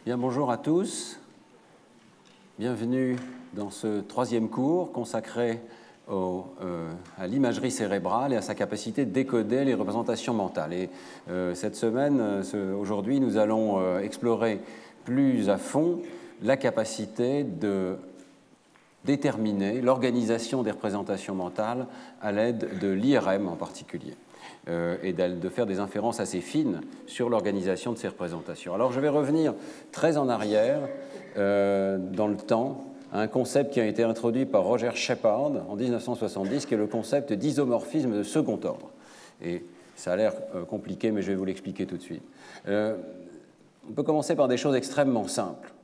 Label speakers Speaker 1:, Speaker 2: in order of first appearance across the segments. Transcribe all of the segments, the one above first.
Speaker 1: Bien, bonjour à tous. Bienvenue dans ce troisième cours consacré à l'imagerie cérébrale et à sa capacité de décoder les représentations mentales. Et cette semaine, aujourd'hui, nous allons explorer plus à fond la capacité de déterminer l'organisation des représentations mentales à l'aide de l'IRM en particulier. Et de faire des inférences assez fines sur l'organisation de ces représentations. Alors je vais revenir très en arrière dans le temps à un concept qui a été introduit par Roger Shepard en 1970, qui est le concept d'isomorphisme de second ordre. Et ça a l'air compliqué, mais je vais vous l'expliquer tout de suite. On peut commencer par des choses extrêmement simples.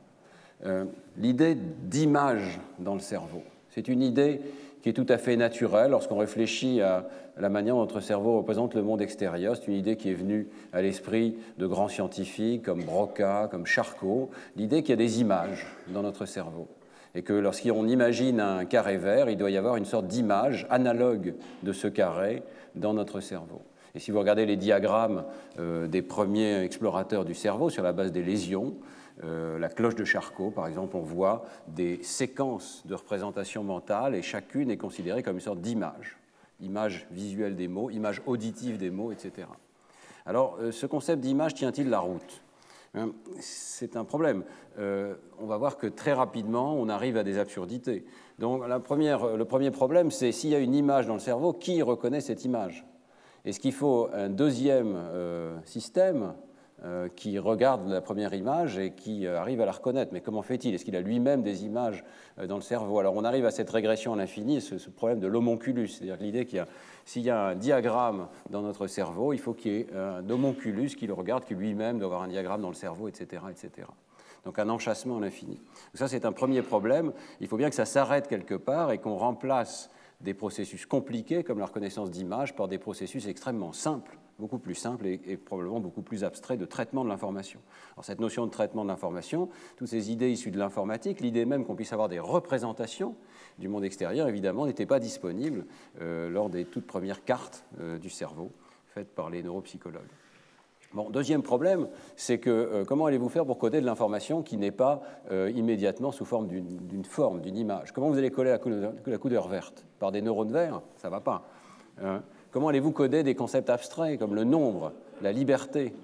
Speaker 1: L'idée d'image dans le cerveau, c'est une idée qui est tout à fait naturelle lorsqu'on réfléchit à la manière dont notre cerveau représente le monde extérieur. C'est une idée qui est venue à l'esprit de grands scientifiques comme Broca, comme Charcot, l'idée qu'il y a des images dans notre cerveau et que lorsqu'on imagine un carré vert, il doit y avoir une sorte d'image analogue de ce carré dans notre cerveau. Et si vous regardez les diagrammes des premiers explorateurs du cerveau sur la base des lésions, la cloche de Charcot, par exemple, on voit des séquences de représentations mentales et chacune est considérée comme une sorte d'image. Image visuelle des mots, image auditive des mots, etc. Alors, ce concept d'image tient-il la route ? C'est un problème. On va voir que très rapidement, on arrive à des absurdités. Donc, le premier problème, c'est s'il y a une image dans le cerveau, qui reconnaît cette image ? Est-ce qu'il faut un deuxième système qui regarde la première image et qui arrive à la reconnaître? Mais comment fait-il? Est-ce qu'il a lui-même des images dans le cerveau? Alors on arrive à cette régression à l'infini, ce problème de l'homonculus, c'est-à-dire l'idée qu'il y a, s'il y a un diagramme dans notre cerveau, il faut qu'il y ait un homonculus qui le regarde, qui lui-même doit avoir un diagramme dans le cerveau, etc., etc. Donc un enchâssement à l'infini. Donc ça, c'est un premier problème. Il faut bien que ça s'arrête quelque part et qu'on remplace des processus compliqués comme la reconnaissance d'images par des processus extrêmement simples, beaucoup plus simples et probablement beaucoup plus abstraits de traitement de l'information. Alors cette notion de traitement de l'information, toutes ces idées issues de l'informatique, l'idée même qu'on puisse avoir des représentations du monde extérieur, évidemment, n'était pas disponible lors des toutes premières cartes du cerveau faites par les neuropsychologues. Bon, deuxième problème, c'est que comment allez-vous faire pour coder de l'information qui n'est pas immédiatement sous forme d'une image? Comment vous allez coller la couleur verte? Par des neurones verts? Ça ne va pas. Comment allez-vous coder des concepts abstraits comme le nombre, la liberté?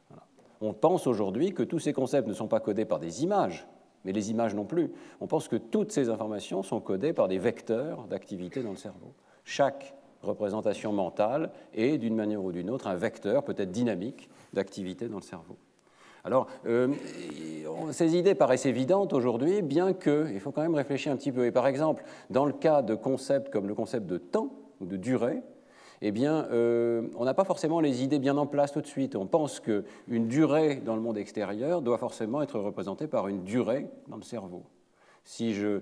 Speaker 1: Voilà. On pense aujourd'hui que tous ces concepts ne sont pas codés par des images, mais les images non plus. On pense que toutes ces informations sont codées par des vecteurs d'activité dans le cerveau. Chaque représentation mentale est, d'une manière ou d'une autre, un vecteur, peut-être dynamique, d'activité dans le cerveau. Alors, ces idées paraissent évidentes aujourd'hui, bien qu'il faut quand même réfléchir un petit peu. Et par exemple, dans le cas de concepts comme le concept de temps ou de durée, eh bien, on n'a pas forcément les idées bien en place tout de suite. On pense qu'une durée dans le monde extérieur doit forcément être représentée par une durée dans le cerveau. Si je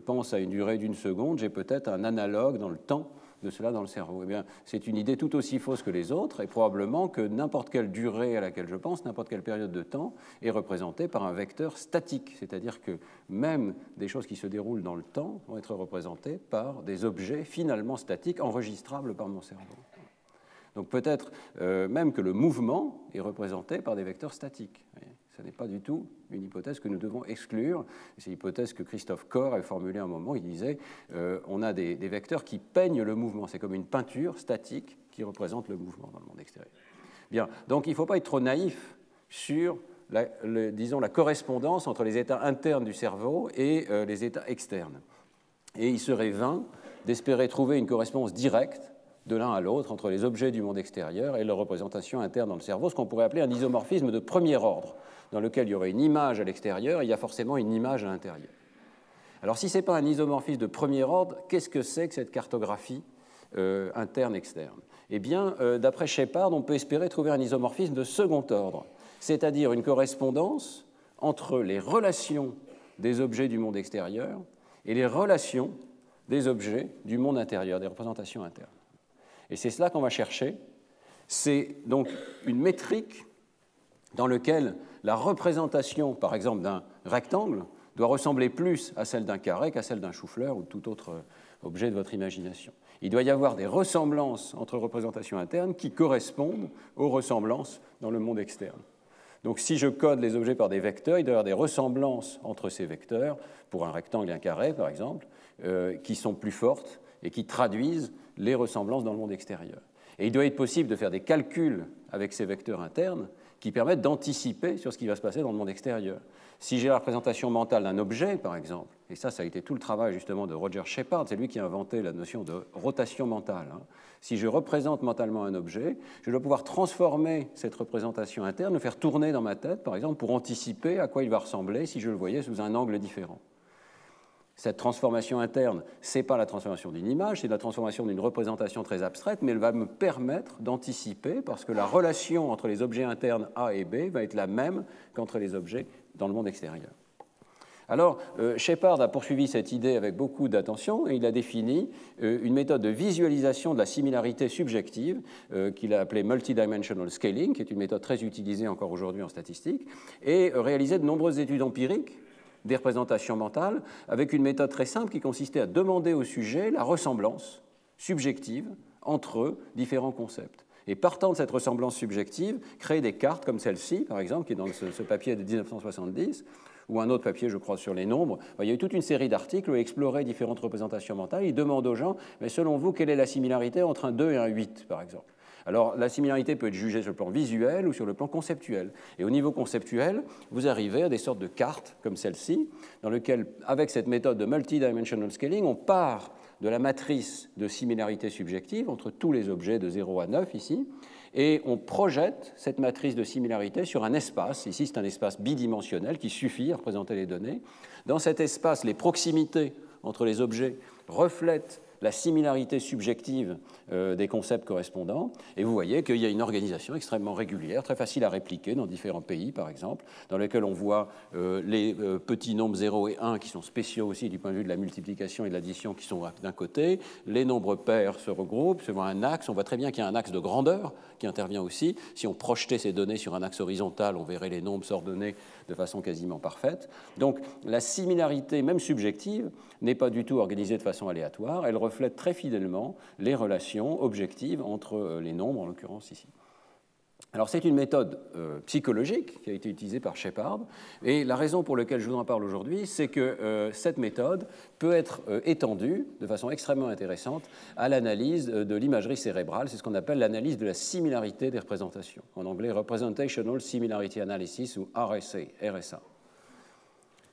Speaker 1: pense à une durée d'une seconde, j'ai peut-être un analogue dans le temps de cela dans le cerveau. Eh bien, c'est une idée tout aussi fausse que les autres, et probablement que n'importe quelle durée à laquelle je pense, n'importe quelle période de temps, est représentée par un vecteur statique, c'est-à-dire que même des choses qui se déroulent dans le temps vont être représentées par des objets finalement statiques, enregistrables par mon cerveau. Donc peut-être même que le mouvement est représenté par des vecteurs statiques. Ce n'est pas du tout une hypothèse que nous devons exclure. C'est l'hypothèse que Christophe Corr a formulée à un moment. Il disait on a des vecteurs qui peignent le mouvement. C'est comme une peinture statique qui représente le mouvement dans le monde extérieur. Bien, donc il ne faut pas être trop naïf sur la correspondance entre les états internes du cerveau et les états externes. Et il serait vain d'espérer trouver une correspondance directe de l'un à l'autre entre les objets du monde extérieur et leur représentation interne dans le cerveau, ce qu'on pourrait appeler un isomorphisme de premier ordre, dans lequel il y aurait une image à l'extérieur et il y a forcément une image à l'intérieur. Alors si ce n'est pas un isomorphisme de premier ordre, qu'est-ce que c'est que cette cartographie interne-externe? Eh bien, d'après Shepard, on peut espérer trouver un isomorphisme de second ordre, c'est-à-dire une correspondance entre les relations des objets du monde extérieur et les relations des objets du monde intérieur, des représentations internes. Et c'est cela qu'on va chercher. C'est donc une métrique dans laquelle la représentation, par exemple, d'un rectangle doit ressembler plus à celle d'un carré qu'à celle d'un chou-fleur ou de tout autre objet de votre imagination. Il doit y avoir des ressemblances entre représentations internes qui correspondent aux ressemblances dans le monde externe. Donc si je code les objets par des vecteurs, il doit y avoir des ressemblances entre ces vecteurs, pour un rectangle et un carré par exemple, qui sont plus fortes et qui traduisent les ressemblances dans le monde extérieur. Et il doit être possible de faire des calculs avec ces vecteurs internes qui permettent d'anticiper sur ce qui va se passer dans le monde extérieur. Si j'ai la représentation mentale d'un objet, par exemple, et ça a été tout le travail justement de Roger Shepard, c'est lui qui a inventé la notion de rotation mentale. Si je représente mentalement un objet, je dois pouvoir transformer cette représentation interne, le faire tourner dans ma tête, par exemple, pour anticiper à quoi il va ressembler si je le voyais sous un angle différent. Cette transformation interne, ce n'est pas la transformation d'une image, c'est la transformation d'une représentation très abstraite, mais elle va me permettre d'anticiper, parce que la relation entre les objets internes A et B va être la même qu'entre les objets dans le monde extérieur. Alors, Shepard a poursuivi cette idée avec beaucoup d'attention et il a défini une méthode de visualisation de la similarité subjective qu'il a appelée multidimensional scaling, qui est une méthode très utilisée encore aujourd'hui en statistique, et réalisé de nombreuses études empiriques des représentations mentales avec une méthode très simple qui consistait à demander au sujet la ressemblance subjective entre différents concepts. Et partant de cette ressemblance subjective, créer des cartes comme celle-ci, par exemple, qui est dans ce papier de 1970, ou un autre papier, je crois, sur les nombres. Il y a eu toute une série d'articles où il explorait différentes représentations mentales. Il demande aux gens, mais selon vous, quelle est la similarité entre un 2 et un 8, par exemple? Alors, la similarité peut être jugée sur le plan visuel ou sur le plan conceptuel. Et au niveau conceptuel, vous arrivez à des sortes de cartes comme celle-ci, dans lesquelles, avec cette méthode de multidimensional scaling, on part de la matrice de similarité subjective entre tous les objets de 0 à 9 ici, et on projette cette matrice de similarité sur un espace. Ici, c'est un espace bidimensionnel qui suffit à représenter les données. Dans cet espace, les proximités entre les objets reflètent la similarité subjective des concepts correspondants. Et vous voyez qu'il y a une organisation extrêmement régulière, très facile à répliquer dans différents pays, par exemple, dans lesquels on voit les petits nombres 0 et 1 qui sont spéciaux aussi du point de vue de la multiplication et de l'addition qui sont d'un côté. Les nombres pairs se regroupent, se voit un axe. On voit très bien qu'il y a un axe de grandeur qui intervient aussi. Si on projetait ces données sur un axe horizontal, on verrait les nombres s'ordonner de façon quasiment parfaite. Donc la similarité, même subjective, n'est pas du tout organisée de façon aléatoire. Elle reflète très fidèlement les relations objectives entre les nombres, en l'occurrence ici. Alors c'est une méthode psychologique qui a été utilisée par Shepard, et la raison pour laquelle je vous en parle aujourd'hui, c'est que cette méthode peut être étendue de façon extrêmement intéressante à l'analyse de l'imagerie cérébrale. C'est ce qu'on appelle l'analyse de la similarité des représentations, en anglais Representational Similarity Analysis ou RSA.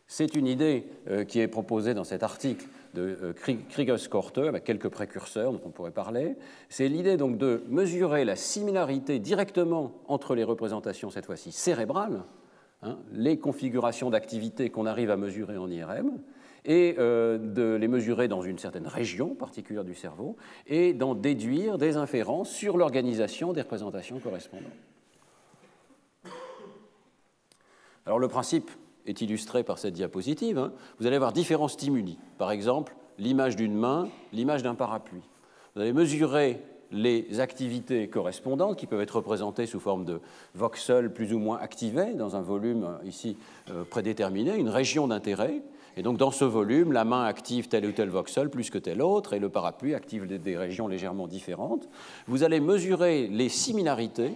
Speaker 1: C'est une idée qui est proposée dans cet article de Krieger-Skorte, avec quelques précurseurs dont on pourrait parler. C'est l'idée donc de mesurer la similarité directement entre les représentations, cette fois-ci cérébrales, les configurations d'activité qu'on arrive à mesurer en IRM, et de les mesurer dans une certaine région particulière du cerveau, et d'en déduire des inférences sur l'organisation des représentations correspondantes. Alors le principe est illustré par cette diapositive. Vous allez avoir différents stimuli. Par exemple, l'image d'une main, l'image d'un parapluie. Vous allez mesurer les activités correspondantes qui peuvent être représentées sous forme de voxels plus ou moins activés dans un volume ici prédéterminé, une région d'intérêt. Et donc dans ce volume, la main active tel ou tel voxel plus que tel autre et le parapluie active des régions légèrement différentes. Vous allez mesurer les similarités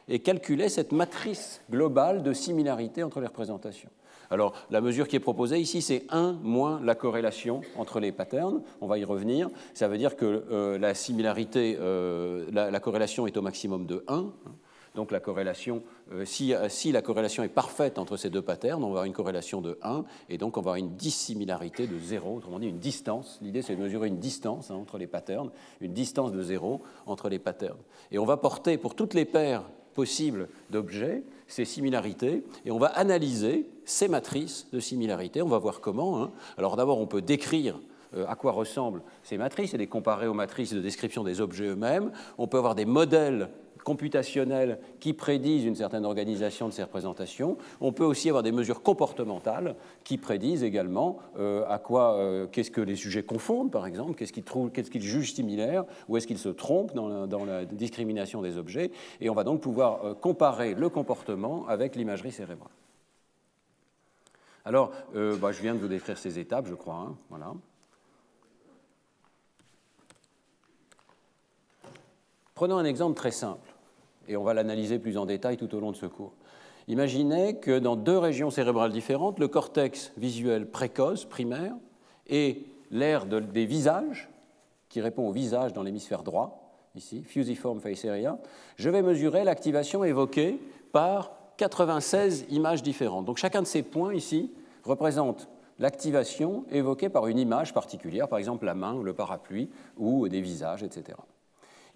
Speaker 1: et calculer cette matrice globale de similarité entre les représentations. Alors, la mesure qui est proposée ici, c'est 1 moins la corrélation entre les patterns. On va y revenir. Ça veut dire que la similarité, la corrélation est au maximum de 1. Donc, la corrélation, si la corrélation est parfaite entre ces deux patterns, on va avoir une corrélation de 1, et donc on va avoir une dissimilarité de 0, autrement dit une distance. L'idée, c'est de mesurer une distance entre les patterns, une distance de 0 entre les patterns. Et on va porter pour toutes les paires possibles d'objets ces similarités, et on va analyser ces matrices de similarité. On va voir comment. Alors d'abord, on peut décrire à quoi ressemblent ces matrices et les comparer aux matrices de description des objets eux-mêmes. On peut avoir des modèles computationnels qui prédisent une certaine organisation de ces représentations. On peut aussi avoir des mesures comportementales qui prédisent également qu'est-ce que les sujets confondent, par exemple, qu'est-ce qu'ils jugent similaire, ou est-ce qu'ils se trompent dans la discrimination des objets. Et on va donc pouvoir comparer le comportement avec l'imagerie cérébrale. Alors, je viens de vous décrire ces étapes, je crois. Voilà. Prenons un exemple très simple, et on va l'analyser plus en détail tout au long de ce cours. Imaginez que dans deux régions cérébrales différentes, le cortex visuel précoce, primaire, et l'aire des visages, qui répond au visage dans l'hémisphère droit, ici, fusiform face area, je vais mesurer l'activation évoquée par 96 images différentes. Donc chacun de ces points ici représente l'activation évoquée par une image particulière, par exemple la main ou le parapluie ou des visages, etc.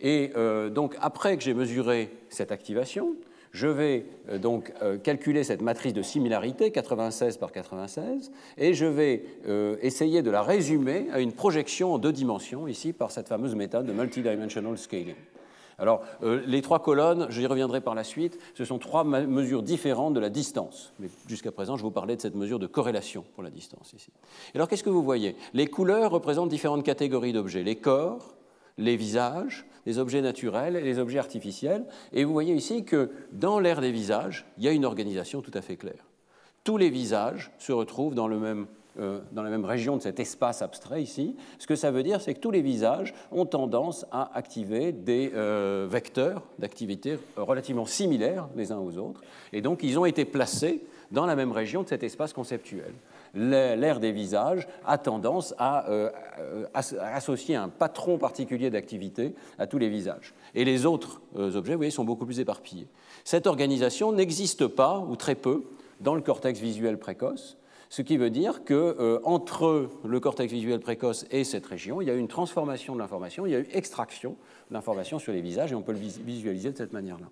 Speaker 1: Et donc après que j'ai mesuré cette activation, je vais donc calculer cette matrice de similarité, 96 par 96, et je vais essayer de la résumer à une projection en deux dimensions, ici, par cette fameuse méthode de multidimensional scaling. Alors, les trois colonnes, j'y reviendrai par la suite, ce sont trois mesures différentes de la distance. Mais jusqu'à présent, je vous parlais de cette mesure de corrélation pour la distance ici. Et alors, qu'est-ce que vous voyez? Les couleurs représentent différentes catégories d'objets. Les corps, les visages, les objets naturels et les objets artificiels. Et vous voyez ici que dans l'aire des visages, il y a une organisation tout à fait claire. Tous les visages se retrouvent dans la même région de cet espace abstrait ici. Ce que ça veut dire, c'est que tous les visages ont tendance à activer des vecteurs d'activité relativement similaires les uns aux autres. Et donc, ils ont été placés dans la même région de cet espace conceptuel. L'aire des visages a tendance à associer un patron particulier d'activité à tous les visages. Et les autres objets, vous voyez, sont beaucoup plus éparpillés. Cette organisation n'existe pas, ou très peu, dans le cortex visuel précoce, ce qui veut dire qu'entre le cortex visuel précoce et cette région, il y a eu une transformation de l'information, il y a eu extraction de l'information sur les visages, et on peut le visualiser de cette manière-là.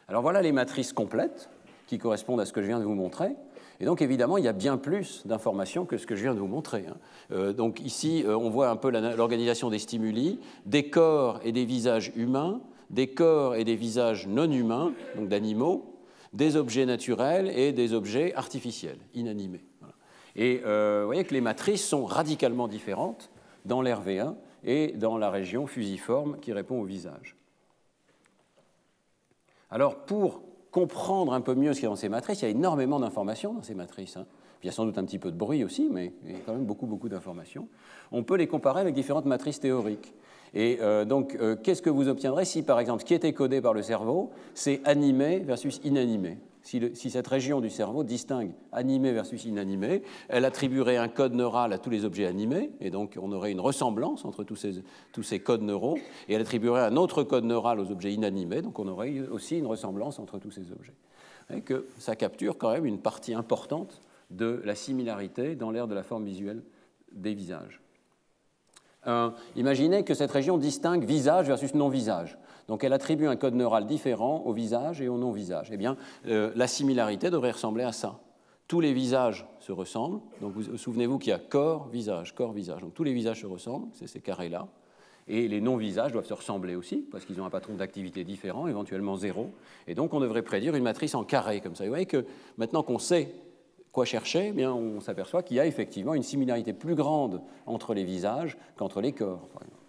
Speaker 1: Alors voilà les matrices complètes qui correspondent à ce que je viens de vous montrer. Et donc, évidemment, il y a bien plus d'informations que ce que je viens de vous montrer. Donc ici, on voit un peu l'organisation des stimuli, des corps et des visages humains, des corps et des visages non humains, donc d'animaux, des objets naturels et des objets artificiels, inanimés. Voilà. Et vous voyez que les matrices sont radicalement différentes dans l'RV1 et dans la région fusiforme qui répond au visage. Alors, pour comprendre un peu mieux ce qu'il y a dans ces matrices, il y a énormément d'informations dans ces matrices. Il y a sans doute un petit peu de bruit aussi, mais il y a quand même beaucoup d'informations. On peut les comparer avec différentes matrices théoriques. Et donc, qu'est-ce que vous obtiendrez si, par exemple, ce qui est codé par le cerveau, c'est animé versus inanimé? Si cette région du cerveau distingue animé versus inanimé, elle attribuerait un code neural à tous les objets animés, et donc on aurait une ressemblance entre tous ces codes neuraux, et elle attribuerait un autre code neural aux objets inanimés, donc on aurait aussi une ressemblance entre tous ces objets. Et que ça capture quand même une partie importante de la similarité dans l'aire de la forme visuelle des visages. Imaginez que cette région distingue visage versus non-visage. Donc elle attribue un code neural différent au visage et au non-visage. Eh bien, la similarité devrait ressembler à ça. Tous les visages se ressemblent. Donc souvenez-vous qu'il y a corps, visage, corps, visage. Donc tous les visages se ressemblent, c'est ces carrés-là. Et les non-visages doivent se ressembler aussi, parce qu'ils ont un patron d'activité différent, éventuellement zéro. Et donc on devrait prédire une matrice en carré, comme ça. Vous voyez que maintenant qu'on sait quoi chercher, eh bien, on s'aperçoit qu'il y a effectivement une similarité plus grande entre les visages qu'entre les corps, par exemple.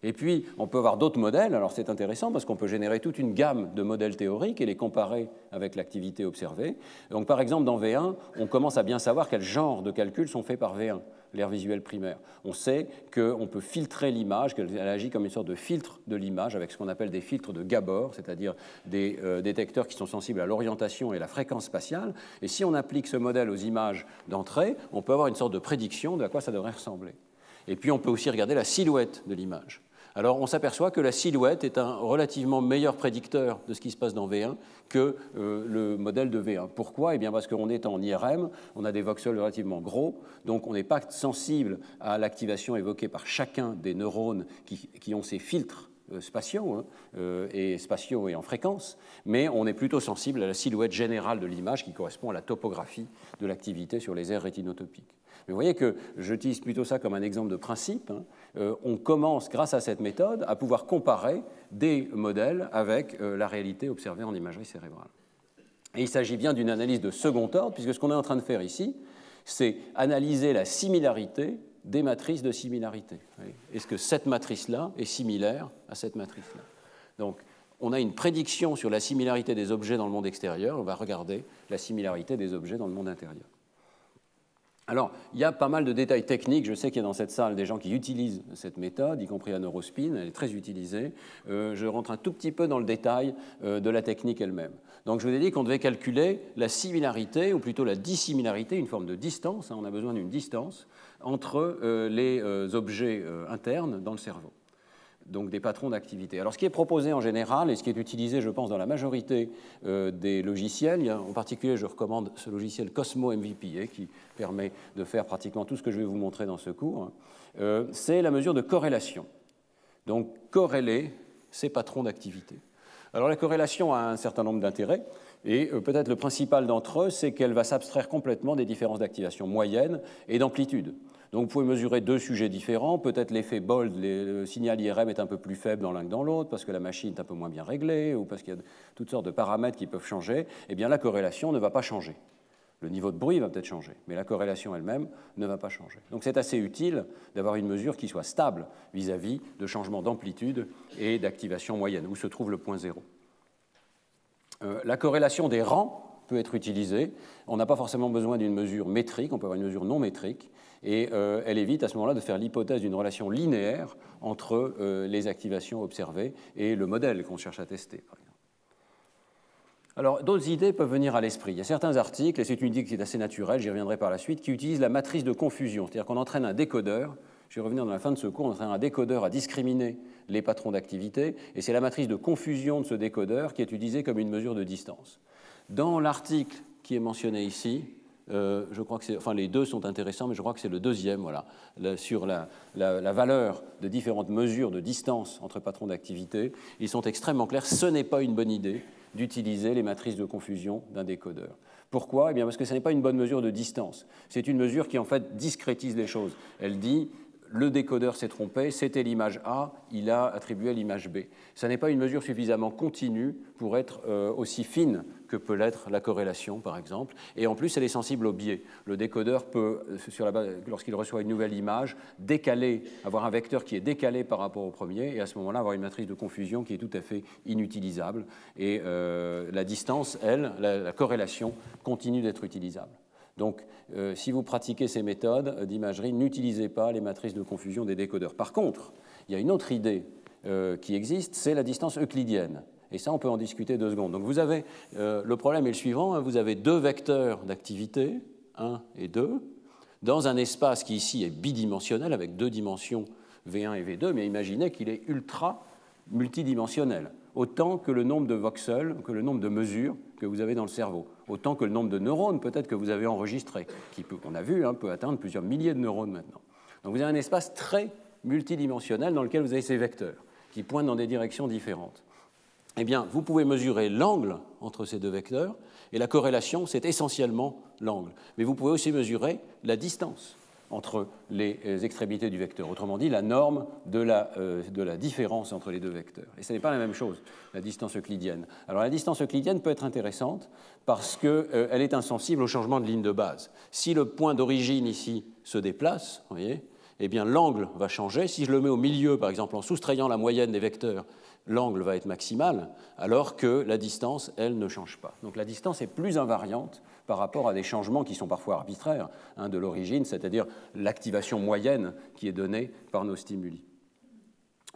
Speaker 1: Et puis, on peut avoir d'autres modèles. Alors, c'est intéressant parce qu'on peut générer toute une gamme de modèles théoriques et les comparer avec l'activité observée. Donc, par exemple, dans V1, on commence à bien savoir quel genre de calculs sont faits par V1, l'aire visuelle primaire. On sait qu'on peut filtrer l'image, qu'elle agit comme une sorte de filtre de l'image avec ce qu'on appelle des filtres de Gabor, c'est-à-dire des détecteurs qui sont sensibles à l'orientation et à la fréquence spatiale. Et si on applique ce modèle aux images d'entrée, on peut avoir une sorte de prédiction de à quoi ça devrait ressembler. Et puis, on peut aussi regarder la silhouette de l'image. Alors, on s'aperçoit que la silhouette est un relativement meilleur prédicteur de ce qui se passe dans V1 que le modèle de V1. Pourquoi? Eh bien, parce qu'on est en IRM, on a des voxels relativement gros, donc on n'est pas sensible à l'activation évoquée par chacun des neurones qui ont ces filtres spatiaux et en fréquence, mais on est plutôt sensible à la silhouette générale de l'image qui correspond à la topographie de l'activité sur les aires rétinotopiques. Mais vous voyez que j'utilise plutôt ça comme un exemple de principe. On commence, grâce à cette méthode, à pouvoir comparer des modèles avec la réalité observée en imagerie cérébrale. Et il s'agit bien d'une analyse de second ordre, puisque ce qu'on est en train de faire ici, c'est analyser la similarité des matrices de similarité. Est-ce que cette matrice-là est similaire à cette matrice-là? Donc, on a une prédiction sur la similarité des objets dans le monde extérieur. On va regarder la similarité des objets dans le monde intérieur. Alors, il y a pas mal de détails techniques. Je sais qu'il y a dans cette salle des gens qui utilisent cette méthode, y compris à Neurospin. Elle est très utilisée. Je rentre un tout petit peu dans le détail de la technique elle-même. Donc, je vous ai dit qu'on devait calculer la similarité, ou plutôt la dissimilarité, une forme de distance. On a besoin d'une distance entre les objets internes dans le cerveau. Donc des patrons d'activité. Alors ce qui est proposé en général et ce qui est utilisé, je pense, dans la majorité des logiciels, en particulier je recommande ce logiciel Cosmo MVP qui permet de faire pratiquement tout ce que je vais vous montrer dans ce cours, c'est la mesure de corrélation. Donc corréler ces patrons d'activité. Alors la corrélation a un certain nombre d'intérêts et peut-être le principal d'entre eux, c'est qu'elle va s'abstraire complètement des différences d'activation moyenne et d'amplitude. Donc vous pouvez mesurer deux sujets différents, peut-être l'effet Bold, le signal IRM est un peu plus faible dans l'un que dans l'autre, parce que la machine est un peu moins bien réglée, ou parce qu'il y a toutes sortes de paramètres qui peuvent changer, eh bien la corrélation ne va pas changer. Le niveau de bruit va peut-être changer, mais la corrélation elle-même ne va pas changer. Donc c'est assez utile d'avoir une mesure qui soit stable vis-à-vis de changements d'amplitude et d'activation moyenne, où se trouve le point zéro. La corrélation des rangs peut être utilisée. On n'a pas forcément besoin d'une mesure métrique, on peut avoir une mesure non métrique, et elle évite à ce moment-là de faire l'hypothèse d'une relation linéaire entre les activations observées et le modèle qu'on cherche à tester, par exemple. Alors, d'autres idées peuvent venir à l'esprit. Il y a certains articles, et c'est une idée qui est assez naturelle, j'y reviendrai par la suite, qui utilisent la matrice de confusion, c'est-à-dire qu'on entraîne un décodeur, je vais revenir dans la fin de ce cours, on entraîne un décodeur à discriminer les patrons d'activité, et c'est la matrice de confusion de ce décodeur qui est utilisée comme une mesure de distance. Dans l'article qui est mentionné ici, je crois que c'est, enfin les deux sont intéressants, mais je crois que c'est le deuxième, voilà, sur la valeur de différentes mesures de distance entre patrons d'activité. Ils sont extrêmement clairs. Ce n'est pas une bonne idée d'utiliser les matrices de confusion d'un décodeur. Pourquoi ? Eh bien parce que ce n'est pas une bonne mesure de distance. C'est une mesure qui en fait discrétise les choses. Elle dit le décodeur s'est trompé, c'était l'image A, il a attribué l'image B. Ce n'est pas une mesure suffisamment continue pour être aussi fine que peut l'être la corrélation, par exemple. Et en plus, elle est sensible au biais. Le décodeur peut, lorsqu'il reçoit une nouvelle image, avoir un vecteur qui est décalé par rapport au premier, et à ce moment-là, avoir une matrice de confusion qui est tout à fait inutilisable. Et la distance, elle, la corrélation, continue d'être utilisable. Donc, si vous pratiquez ces méthodes d'imagerie, n'utilisez pas les matrices de confusion des décodeurs. Par contre, il y a une autre idée qui existe, c'est la distance euclidienne. Et ça, on peut en discuter 2 secondes. Donc, vous avez, le problème est le suivant, hein, vous avez 2 vecteurs d'activité, 1 et 2, dans un espace qui ici est bidimensionnel, avec 2 dimensions V1 et V2, mais imaginez qu'il est ultra multidimensionnel, autant que le nombre de voxels, que le nombre de mesures que vous avez dans le cerveau, autant que le nombre de neurones peut-être que vous avez enregistrés, qui peut, on a vu, hein, peut atteindre plusieurs milliers de neurones maintenant. Donc vous avez un espace très multidimensionnel dans lequel vous avez ces vecteurs qui pointent dans des directions différentes. Eh bien, vous pouvez mesurer l'angle entre ces 2 vecteurs, et la corrélation, c'est essentiellement l'angle. Mais vous pouvez aussi mesurer la distance entre les extrémités du vecteur, autrement dit la norme de la différence entre les 2 vecteurs. Et ce n'est pas la même chose, la distance euclidienne. Alors la distance euclidienne peut être intéressante parce qu'elle est insensible au changement de ligne de base. Si le point d'origine ici se déplace, vous voyez, eh bien l'angle va changer. Si je le mets au milieu, par exemple, en soustrayant la moyenne des vecteurs, l'angle va être maximal, alors que la distance, elle, ne change pas. Donc la distance est plus invariante par rapport à des changements qui sont parfois arbitraires, hein, de l'origine, c'est-à-dire l'activation moyenne qui est donnée par nos stimuli.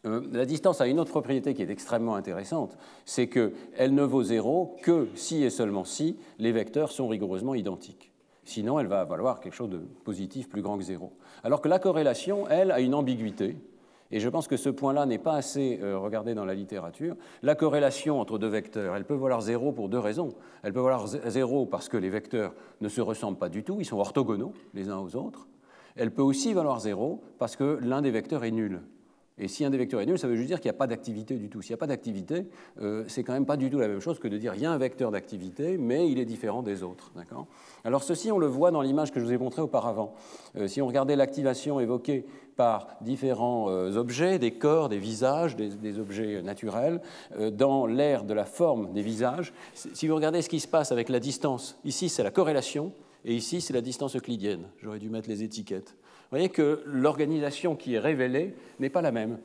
Speaker 1: La distance a une autre propriété qui est extrêmement intéressante, c'est qu'elle ne vaut 0 que si et seulement si les vecteurs sont rigoureusement identiques. Sinon, elle va valoir quelque chose de positif plus grand que 0. Alors que la corrélation, elle, a une ambiguïté. Et je pense que ce point-là n'est pas assez regardé dans la littérature. La corrélation entre 2 vecteurs, elle peut valoir 0 pour 2 raisons. Elle peut valoir 0 parce que les vecteurs ne se ressemblent pas du tout, ils sont orthogonaux les uns aux autres. Elle peut aussi valoir 0 parce que l'un des vecteurs est nul. Et si un des vecteurs est nul, ça veut juste dire qu'il n'y a pas d'activité du tout. S'il n'y a pas d'activité, c'est quand même pas du tout la même chose que de dire il y a un vecteur d'activité, mais il est différent des autres. D'accord ? Alors ceci, on le voit dans l'image que je vous ai montrée auparavant. Si on regardait l'activation évoquée par différents objets, des corps, des visages, des objets naturels, dans l'ère de la forme des visages, si vous regardez ce qui se passe avec la distance, ici c'est la corrélation, et ici c'est la distance euclidienne. J'aurais dû mettre les étiquettes. Vous voyez que l'organisation qui est révélée n'est pas la même.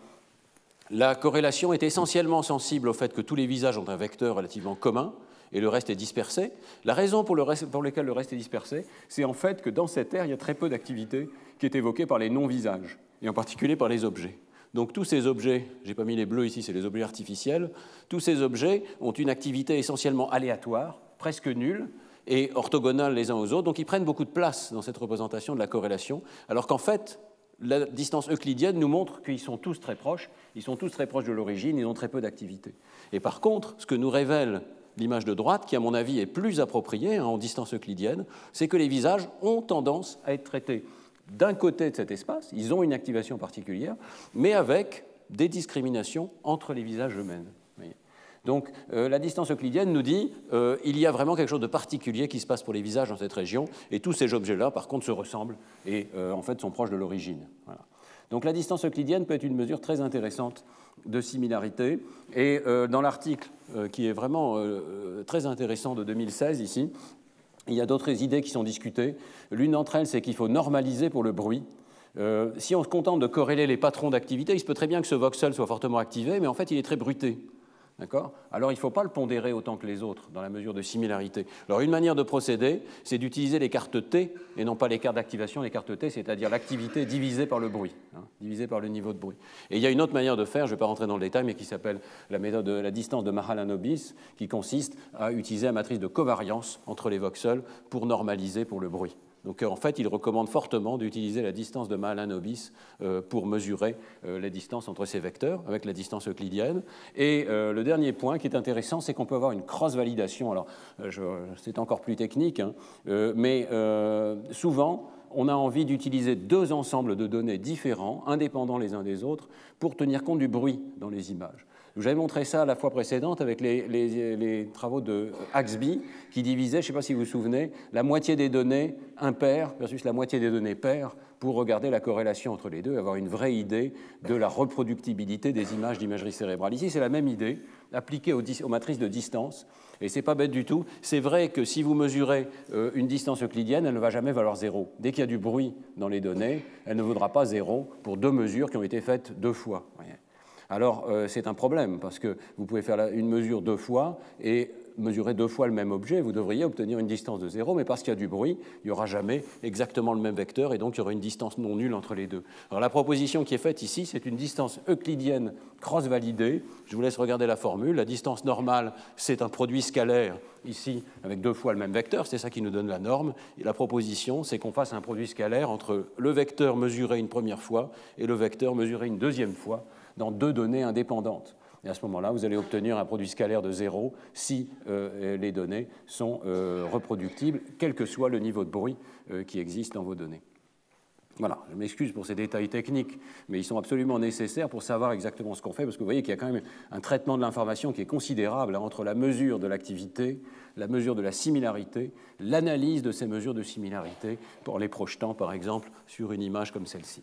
Speaker 1: La corrélation est essentiellement sensible au fait que tous les visages ont un vecteur relativement commun, et le reste est dispersé. La raison pour laquelle le reste est dispersé, c'est en fait que dans cette aire, il y a très peu d'activité qui est évoquée par les non-visages, et en particulier par les objets. Donc tous ces objets, je n'ai pas mis les bleus ici, c'est les objets artificiels, tous ces objets ont une activité essentiellement aléatoire, presque nulle, et orthogonales les uns aux autres, donc ils prennent beaucoup de place dans cette représentation de la corrélation, alors qu'en fait, la distance euclidienne nous montre qu'ils sont tous très proches, de l'origine, ils ont très peu d'activité. Et par contre, ce que nous révèle l'image de droite, qui à mon avis est plus appropriée en distance euclidienne, c'est que les visages ont tendance à être traités d'un côté de cet espace, ils ont une activation particulière, mais avec des discriminations entre les visages eux-mêmes. Donc la distance euclidienne nous dit qu'il y a vraiment quelque chose de particulier qui se passe pour les visages dans cette région, et tous ces objets-là, par contre, se ressemblent et en fait sont proches de l'origine. Voilà. Donc la distance euclidienne peut être une mesure très intéressante de similarité, et dans l'article qui est vraiment très intéressant de 2016 ici, il y a d'autres idées qui sont discutées. L'une d'entre elles, c'est qu'il faut normaliser pour le bruit. Si on se contente de corréler les patrons d'activité, il se peut très bien que ce voxel soit fortement activé, mais en fait il est très bruité. Alors il ne faut pas le pondérer autant que les autres dans la mesure de similarité. Alors une manière de procéder, c'est d'utiliser les cartes T et non pas les cartes d'activation, les cartes T, c'est-à-dire l'activité divisée par le bruit, divisée par le niveau de bruit. Et il y a une autre manière de faire, je ne vais pas rentrer dans le détail, mais qui s'appelle la méthode de la distance de Mahalanobis, qui consiste à utiliser la matrice de covariance entre les voxels pour normaliser pour le bruit. Donc en fait, il recommande fortement d'utiliser la distance de Mahalanobis pour mesurer les distances entre ces vecteurs avec la distance euclidienne. Et le dernier point qui est intéressant, c'est qu'on peut avoir une cross-validation. Alors, c'est encore plus technique, mais souvent, on a envie d'utiliser deux ensembles de données différents, indépendants les uns des autres, pour tenir compte du bruit dans les images. J'avais montré ça la fois précédente avec les travaux de Haxby qui divisaient, je ne sais pas si vous vous souvenez, la moitié des données impaires versus la moitié des données paires pour regarder la corrélation entre les deux et avoir une vraie idée de la reproductibilité des images d'imagerie cérébrale. Ici, c'est la même idée appliquée aux matrices de distance. Et ce n'est pas bête du tout. C'est vrai que si vous mesurez une distance euclidienne, elle ne va jamais valoir 0. Dès qu'il y a du bruit dans les données, elle ne vaudra pas 0 pour deux mesures qui ont été faites deux fois. Alors, c'est un problème, parce que vous pouvez faire une mesure deux fois et mesurer deux fois le même objet, vous devriez obtenir une distance de 0, mais parce qu'il y a du bruit, il n'y aura jamais exactement le même vecteur, et donc il y aura une distance non nulle entre les deux. Alors la proposition qui est faite ici, c'est une distance euclidienne cross-validée. Je vous laisse regarder la formule. La distance normale, c'est un produit scalaire, ici, avec deux fois le même vecteur, c'est ça qui nous donne la norme. Et la proposition, c'est qu'on fasse un produit scalaire entre le vecteur mesuré une première fois et le vecteur mesuré une deuxième fois, dans deux données indépendantes. Et à ce moment-là, vous allez obtenir un produit scalaire de 0 si les données sont reproductibles, quel que soit le niveau de bruit qui existe dans vos données. Voilà, je m'excuse pour ces détails techniques, mais ils sont absolument nécessaires pour savoir exactement ce qu'on fait, parce que vous voyez qu'il y a quand même un traitement de l'information qui est considérable entre la mesure de l'activité, la mesure de la similarité, l'analyse de ces mesures de similarité, pour les projetant, par exemple, sur une image comme celle-ci.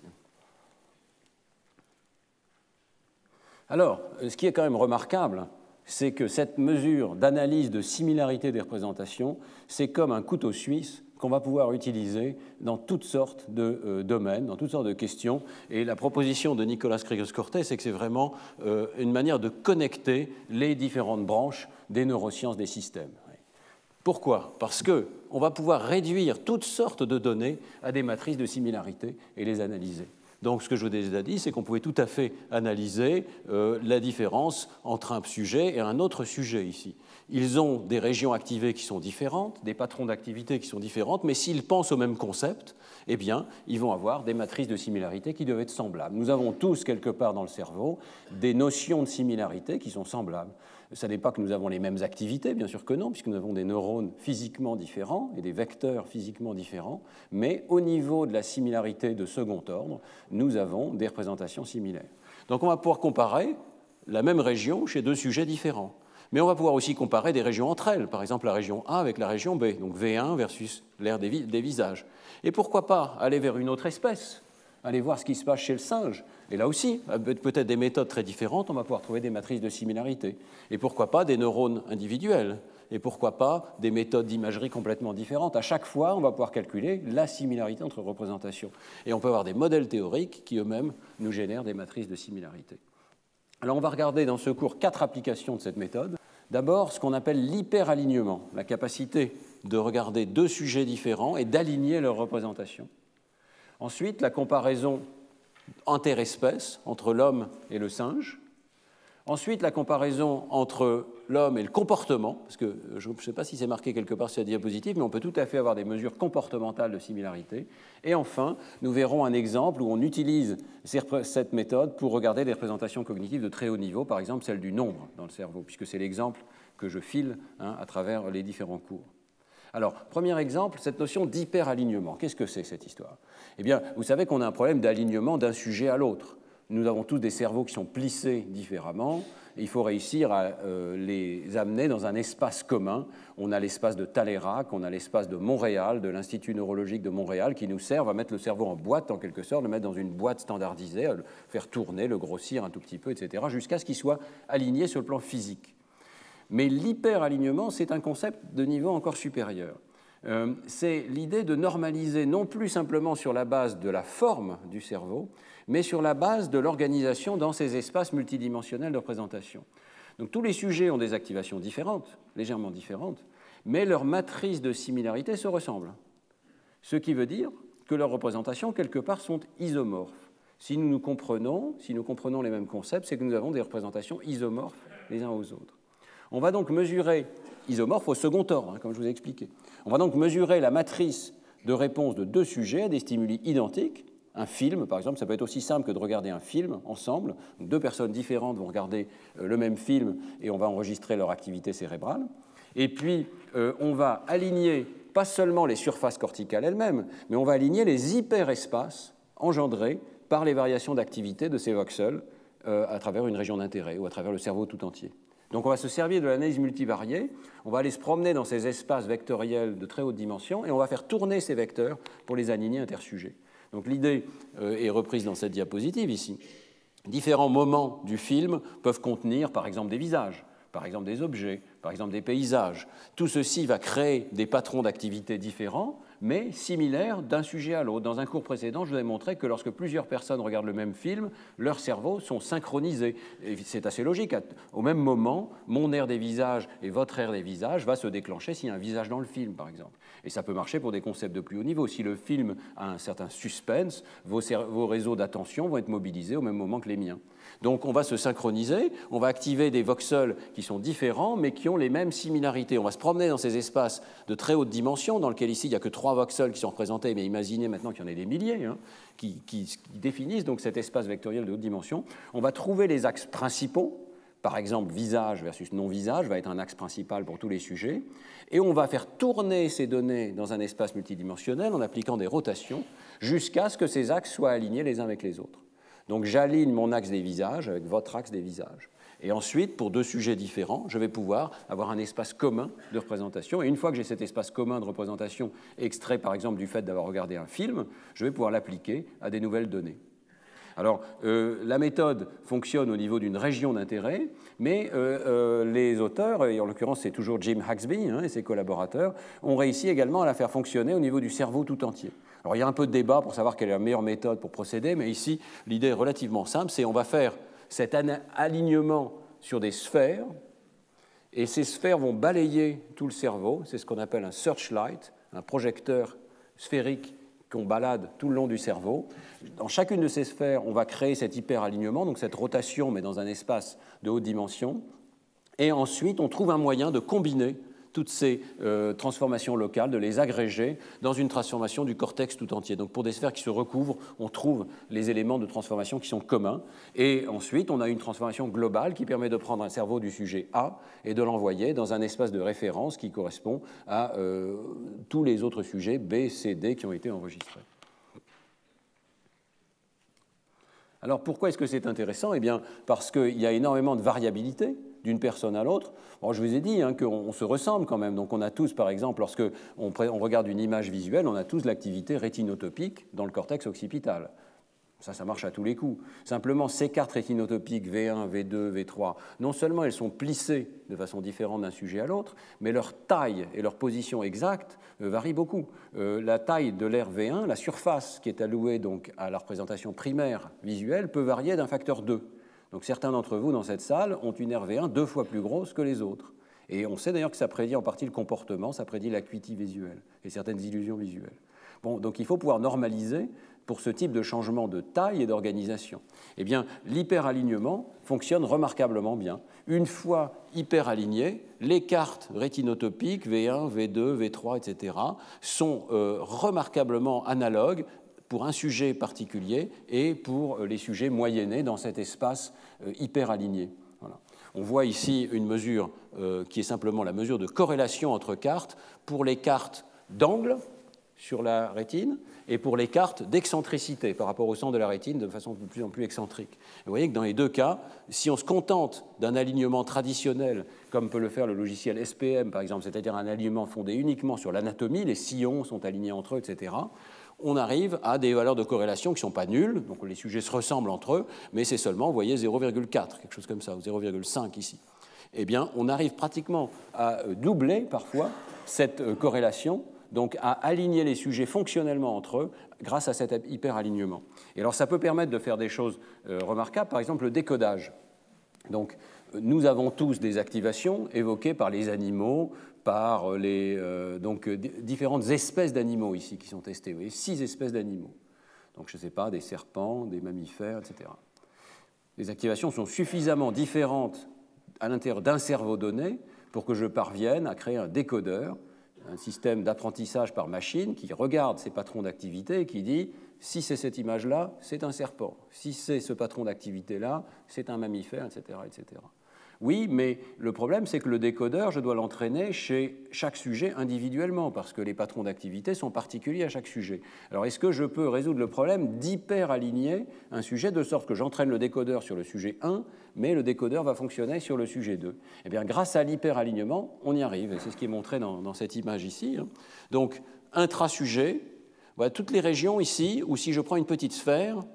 Speaker 1: Alors, ce qui est quand même remarquable, c'est que cette mesure d'analyse de similarité des représentations, c'est comme un couteau suisse qu'on va pouvoir utiliser dans toutes sortes de domaines, dans toutes sortes de questions. Et la proposition de Nicolas Krigos-Cortès, c'est que c'est vraiment une manière de connecter les différentes branches des neurosciences des systèmes. Pourquoi ? Parce qu'on va pouvoir réduire toutes sortes de données à des matrices de similarité et les analyser. Donc, ce que je vous ai déjà dit, c'est qu'on pouvait tout à fait analyser la différence entre un sujet et un autre sujet ici. Ils ont des régions activées qui sont différentes, des patrons d'activité qui sont différentes, mais s'ils pensent au même concept, eh bien, ils vont avoir des matrices de similarité qui doivent être semblables. Nous avons tous, quelque part dans le cerveau, des notions de similarité qui sont semblables. Ça n'est pas que nous avons les mêmes activités, bien sûr que non, puisque nous avons des neurones physiquement différents et des vecteurs physiquement différents, mais au niveau de la similarité de second ordre, nous avons des représentations similaires. Donc on va pouvoir comparer la même région chez deux sujets différents. Mais on va pouvoir aussi comparer des régions entre elles, par exemple la région A avec la région B, donc V1 versus l'aire des visages. Et pourquoi pas aller vers une autre espèce, aller voir ce qui se passe chez le singe. Et là aussi, avec peut-être des méthodes très différentes, on va pouvoir trouver des matrices de similarité. Et pourquoi pas des neurones individuels ? Et pourquoi pas des méthodes d'imagerie complètement différentes ? À chaque fois, on va pouvoir calculer la similarité entre représentations. Et on peut avoir des modèles théoriques qui eux-mêmes nous génèrent des matrices de similarité. Alors on va regarder dans ce cours 4 applications de cette méthode. D'abord, ce qu'on appelle l'hyperalignement, la capacité de regarder deux sujets différents et d'aligner leurs représentations. Ensuite, la comparaison interespèces entre l'homme et le singe. Ensuite, la comparaison entre l'homme et le comportement, parce que je ne sais pas si c'est marqué quelque part sur la diapositive, mais on peut tout à fait avoir des mesures comportementales de similarité. Et enfin, nous verrons un exemple où on utilise cette méthode pour regarder des représentations cognitives de très haut niveau, par exemple celle du nombre dans le cerveau, puisque c'est l'exemple que je file à travers les différents cours. Alors, premier exemple, cette notion d'hyperalignement. Qu'est-ce que c'est cette histoire? Eh bien, vous savez qu'on a un problème d'alignement d'un sujet à l'autre. Nous avons tous des cerveaux qui sont plissés différemment. Et il faut réussir à les amener dans un espace commun. On a l'espace de Taleyrac, on a l'espace de Montréal, de l'Institut neurologique de Montréal, qui nous servent à mettre le cerveau en boîte, en quelque sorte, le mettre dans une boîte standardisée, à le faire tourner, le grossir un tout petit peu, etc., jusqu'à ce qu'il soit aligné sur le plan physique. Mais l'hyperalignement, c'est un concept de niveau encore supérieur. C'est l'idée de normaliser non plus simplement sur la base de la forme du cerveau, mais sur la base de l'organisation dans ces espaces multidimensionnels de représentation. Donc tous les sujets ont des activations différentes, légèrement différentes, mais leurs matrices de similarité se ressemblent. Ce qui veut dire que leurs représentations, quelque part, sont isomorphes. Si nous comprenons les mêmes concepts, c'est que nous avons des représentations isomorphes les uns aux autres. On va donc mesurer, isomorphes au second ordre, comme je vous ai expliqué. On va donc mesurer la matrice de réponse de deux sujets à des stimuli identiques. Un film, par exemple, ça peut être aussi simple que de regarder un film ensemble. Donc, deux personnes différentes vont regarder le même film et on va enregistrer leur activité cérébrale. Et puis, on va aligner pas seulement les surfaces corticales elles-mêmes, mais on va aligner les hyperespaces engendrés par les variations d'activité de ces voxels à travers une région d'intérêt ou à travers le cerveau tout entier. Donc on va se servir de l'analyse multivariée, on va aller se promener dans ces espaces vectoriels de très haute dimension et on va faire tourner ces vecteurs pour les aligner intersujets. Donc l'idée est reprise dans cette diapositive ici. Différents moments du film peuvent contenir par exemple des visages, par exemple des objets, par exemple des paysages. Tout ceci va créer des patrons d'activité différents, mais similaires d'un sujet à l'autre. Dans un cours précédent, je vous ai montré que lorsque plusieurs personnes regardent le même film, leurs cerveaux sont synchronisés. Et c'est assez logique. Au même moment, mon aire des visages et votre aire des visages va se déclencher s'il y a un visage dans le film, par exemple. Et ça peut marcher pour des concepts de plus haut niveau. Si le film a un certain suspense, vos réseaux d'attention vont être mobilisés au même moment que les miens. Donc on va se synchroniser, on va activer des voxels qui sont différents, mais qui ont les mêmes similarités. On va se promener dans ces espaces de très haute dimension, dans lesquels ici il n'y a que 3 voxels qui sont représentés, mais imaginez maintenant qu'il y en ait des milliers, qui définissent donc cet espace vectoriel de haute dimension. On va trouver les axes principaux. Par exemple, visage versus non-visage va être un axe principal pour tous les sujets. Et on va faire tourner ces données dans un espace multidimensionnel en appliquant des rotations jusqu'à ce que ces axes soient alignés les uns avec les autres. Donc j'aligne mon axe des visages avec votre axe des visages. Et ensuite, pour deux sujets différents, je vais pouvoir avoir un espace commun de représentation. Et une fois que j'ai cet espace commun de représentation extrait, par exemple, du fait d'avoir regardé un film, je vais pouvoir l'appliquer à des nouvelles données. Alors, la méthode fonctionne au niveau d'une région d'intérêt, mais les auteurs, et en l'occurrence c'est toujours Jim Haxby et ses collaborateurs, ont réussi également à la faire fonctionner au niveau du cerveau tout entier. Alors, il y a un peu de débat pour savoir quelle est la meilleure méthode pour procéder, mais ici, l'idée est relativement simple, c'est on va faire cet alignement sur des sphères, et ces sphères vont balayer tout le cerveau, c'est ce qu'on appelle un searchlight, un projecteur sphérique qu'on balade tout le long du cerveau. Dans chacune de ces sphères, on va créer cet hyperalignement, donc cette rotation, mais dans un espace de haute dimension. Et ensuite, on trouve un moyen de combiner toutes ces transformations locales, de les agréger dans une transformation du cortex tout entier. Donc pour des sphères qui se recouvrent, on trouve les éléments de transformation qui sont communs. Et ensuite, on a une transformation globale qui permet de prendre un cerveau du sujet A et de l'envoyer dans un espace de référence qui correspond à tous les autres sujets B, C, D qui ont été enregistrés. Alors pourquoi est-ce que c'est intéressant? Eh bien parce qu'il y a énormément de variabilité d'une personne à l'autre. Bon, je vous ai dit qu'on se ressemble quand même. Donc on a tous, par exemple, lorsque on regarde une image visuelle, on a tous l'activité rétinotopique dans le cortex occipital. Ça marche à tous les coups. Simplement, ces cartes rétinotopiques V1, V2, V3, non seulement elles sont plissées de façon différente d'un sujet à l'autre, mais leur taille et leur position exacte varient beaucoup. La taille de l'aire V1, la surface qui est allouée donc à la représentation primaire visuelle, peut varier d'un facteur 2. Donc certains d'entre vous dans cette salle ont une aire V1 2 fois plus grosse que les autres. Et on sait d'ailleurs que ça prédit en partie le comportement, ça prédit l'acuité visuelle et certaines illusions visuelles. Bon, donc il faut pouvoir normaliser pour ce type de changement de taille et d'organisation. Eh bien, l'hyperalignement fonctionne remarquablement bien. Une fois hyperalignées, les cartes rétinotopiques V1, V2, V3, etc. sont remarquablement analogues pour un sujet particulier et pour les sujets moyennés dans cet espace hyperaligné. Voilà. On voit ici une mesure qui est simplement la mesure de corrélation entre cartes pour les cartes d'angle sur la rétine et pour les cartes d'excentricité par rapport au centre de la rétine de façon de plus en plus excentrique. Vous voyez que dans les deux cas, si on se contente d'un alignement traditionnel, comme peut le faire le logiciel SPM par exemple, c'est-à-dire un alignement fondé uniquement sur l'anatomie, les sillons sont alignés entre eux, etc., on arrive à des valeurs de corrélation qui ne sont pas nulles, donc les sujets se ressemblent entre eux, mais c'est seulement, vous voyez, 0,4, quelque chose comme ça, ou 0,5 ici. Eh bien, on arrive pratiquement à doubler parfois cette corrélation, donc à aligner les sujets fonctionnellement entre eux grâce à cet hyperalignement. Et alors ça peut permettre de faire des choses remarquables, par exemple le décodage. Donc nous avons tous des activations évoquées par les animaux, par les différentes espèces d'animaux ici qui sont testées. Vous voyez, 6 espèces d'animaux. Donc je ne sais pas, des serpents, des mammifères, etc. Les activations sont suffisamment différentes à l'intérieur d'un cerveau donné pour que je parvienne à créer un décodeur, un système d'apprentissage par machine qui regarde ces patrons d'activité et qui dit si c'est cette image-là, c'est un serpent. Si c'est ce patron d'activité-là, c'est un mammifère, etc., etc. Oui, mais le problème, c'est que le décodeur, je dois l'entraîner chez chaque sujet individuellement, parce que les patrons d'activité sont particuliers à chaque sujet. Alors, est-ce que je peux résoudre le problème d'hyper-aligner un sujet de sorte que j'entraîne le décodeur sur le sujet 1, mais le décodeur va fonctionner sur le sujet 2 ? Eh bien, grâce à l'hyper-alignement, on y arrive, et c'est ce qui est montré dans cette image ici. Donc, intra-sujet, voilà toutes les régions ici, où si je prends une petite sphère,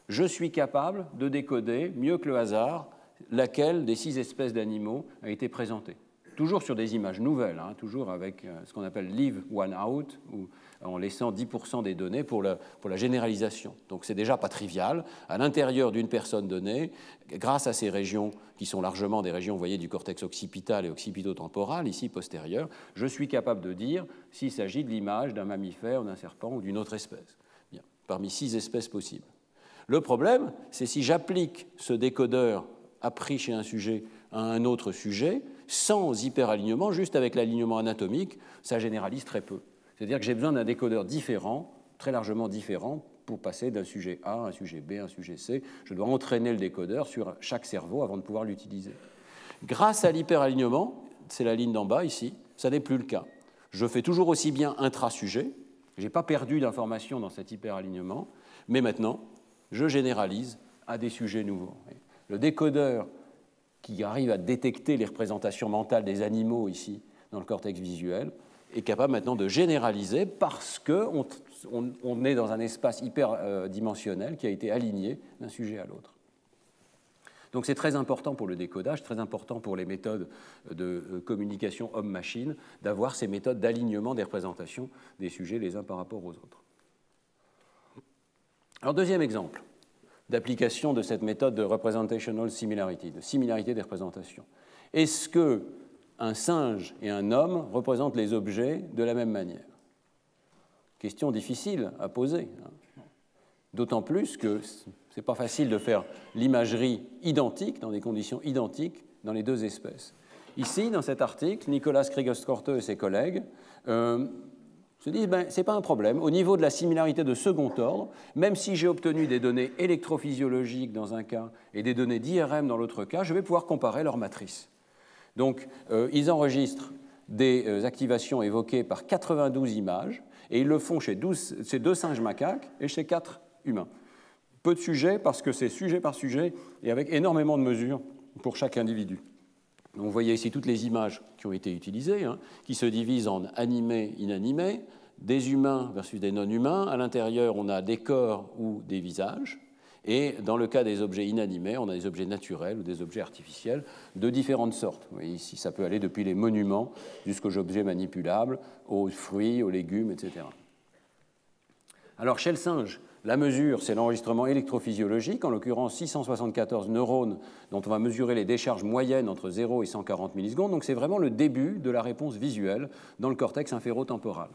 Speaker 1: je suis capable de décoder, mieux que le hasard, laquelle des 6 espèces d'animaux a été présentée. Toujours sur des images nouvelles, toujours avec ce qu'on appelle leave one out, ou en laissant 10% des données pour la généralisation. Donc c'est déjà pas trivial. À l'intérieur d'une personne donnée, grâce à ces régions qui sont largement des régions, vous voyez, du cortex occipital et occipito-temporal, ici postérieur, je suis capable de dire s'il s'agit de l'image d'un mammifère, d'un serpent ou d'une autre espèce. Bien, parmi 6 espèces possibles. Le problème, c'est si j'applique ce décodeur appris chez un sujet à un autre sujet, sans hyperalignement, juste avec l'alignement anatomique, ça généralise très peu. C'est-à-dire que j'ai besoin d'un décodeur différent, très largement différent, pour passer d'un sujet A à un sujet B, à un sujet C. Je dois entraîner le décodeur sur chaque cerveau avant de pouvoir l'utiliser. Grâce à l'hyperalignement, c'est la ligne d'en bas ici, ça n'est plus le cas. Je fais toujours aussi bien intra-sujet, je n'ai pas perdu d'informations dans cet hyperalignement, mais maintenant, je généralise à des sujets nouveaux. Le décodeur qui arrive à détecter les représentations mentales des animaux ici dans le cortex visuel est capable maintenant de généraliser parce qu'on est dans un espace hyperdimensionnel qui a été aligné d'un sujet à l'autre. Donc c'est très important pour le décodage, très important pour les méthodes de communication homme-machine d'avoir ces méthodes d'alignement des représentations des sujets les uns par rapport aux autres. Alors deuxième exemple d'application de cette méthode de representational similarity, de similarité des représentations. Est-ce qu'un singe et un homme représentent les objets de la même manière ? Question difficile à poser, d'autant plus que ce n'est pas facile de faire l'imagerie identique, dans des conditions identiques, dans les deux espèces. Ici, dans cet article, Nicolas Krieger-Skorte et ses collègues se disent ce n'est pas un problème. Au niveau de la similarité de second ordre, même si j'ai obtenu des données électrophysiologiques dans un cas et des données d'IRM dans l'autre cas, je vais pouvoir comparer leurs matrices. Donc, ils enregistrent des activations évoquées par 92 images et ils le font chez 2 singes macaques et chez 4 humains. Peu de sujets parce que c'est sujet par sujet et avec énormément de mesures pour chaque individu. Donc vous voyez ici toutes les images qui ont été utilisées, qui se divisent en animés, inanimés, des humains versus des non-humains. À l'intérieur, on a des corps ou des visages. Et dans le cas des objets inanimés, on a des objets naturels ou des objets artificiels de différentes sortes. Vous voyez ici, ça peut aller depuis les monuments jusqu'aux objets manipulables, aux fruits, aux légumes, etc. Alors, chez le singe, la mesure, c'est l'enregistrement électrophysiologique, en l'occurrence 674 neurones dont on va mesurer les décharges moyennes entre 0 et 140 millisecondes. Donc, c'est vraiment le début de la réponse visuelle dans le cortex inférotemporal.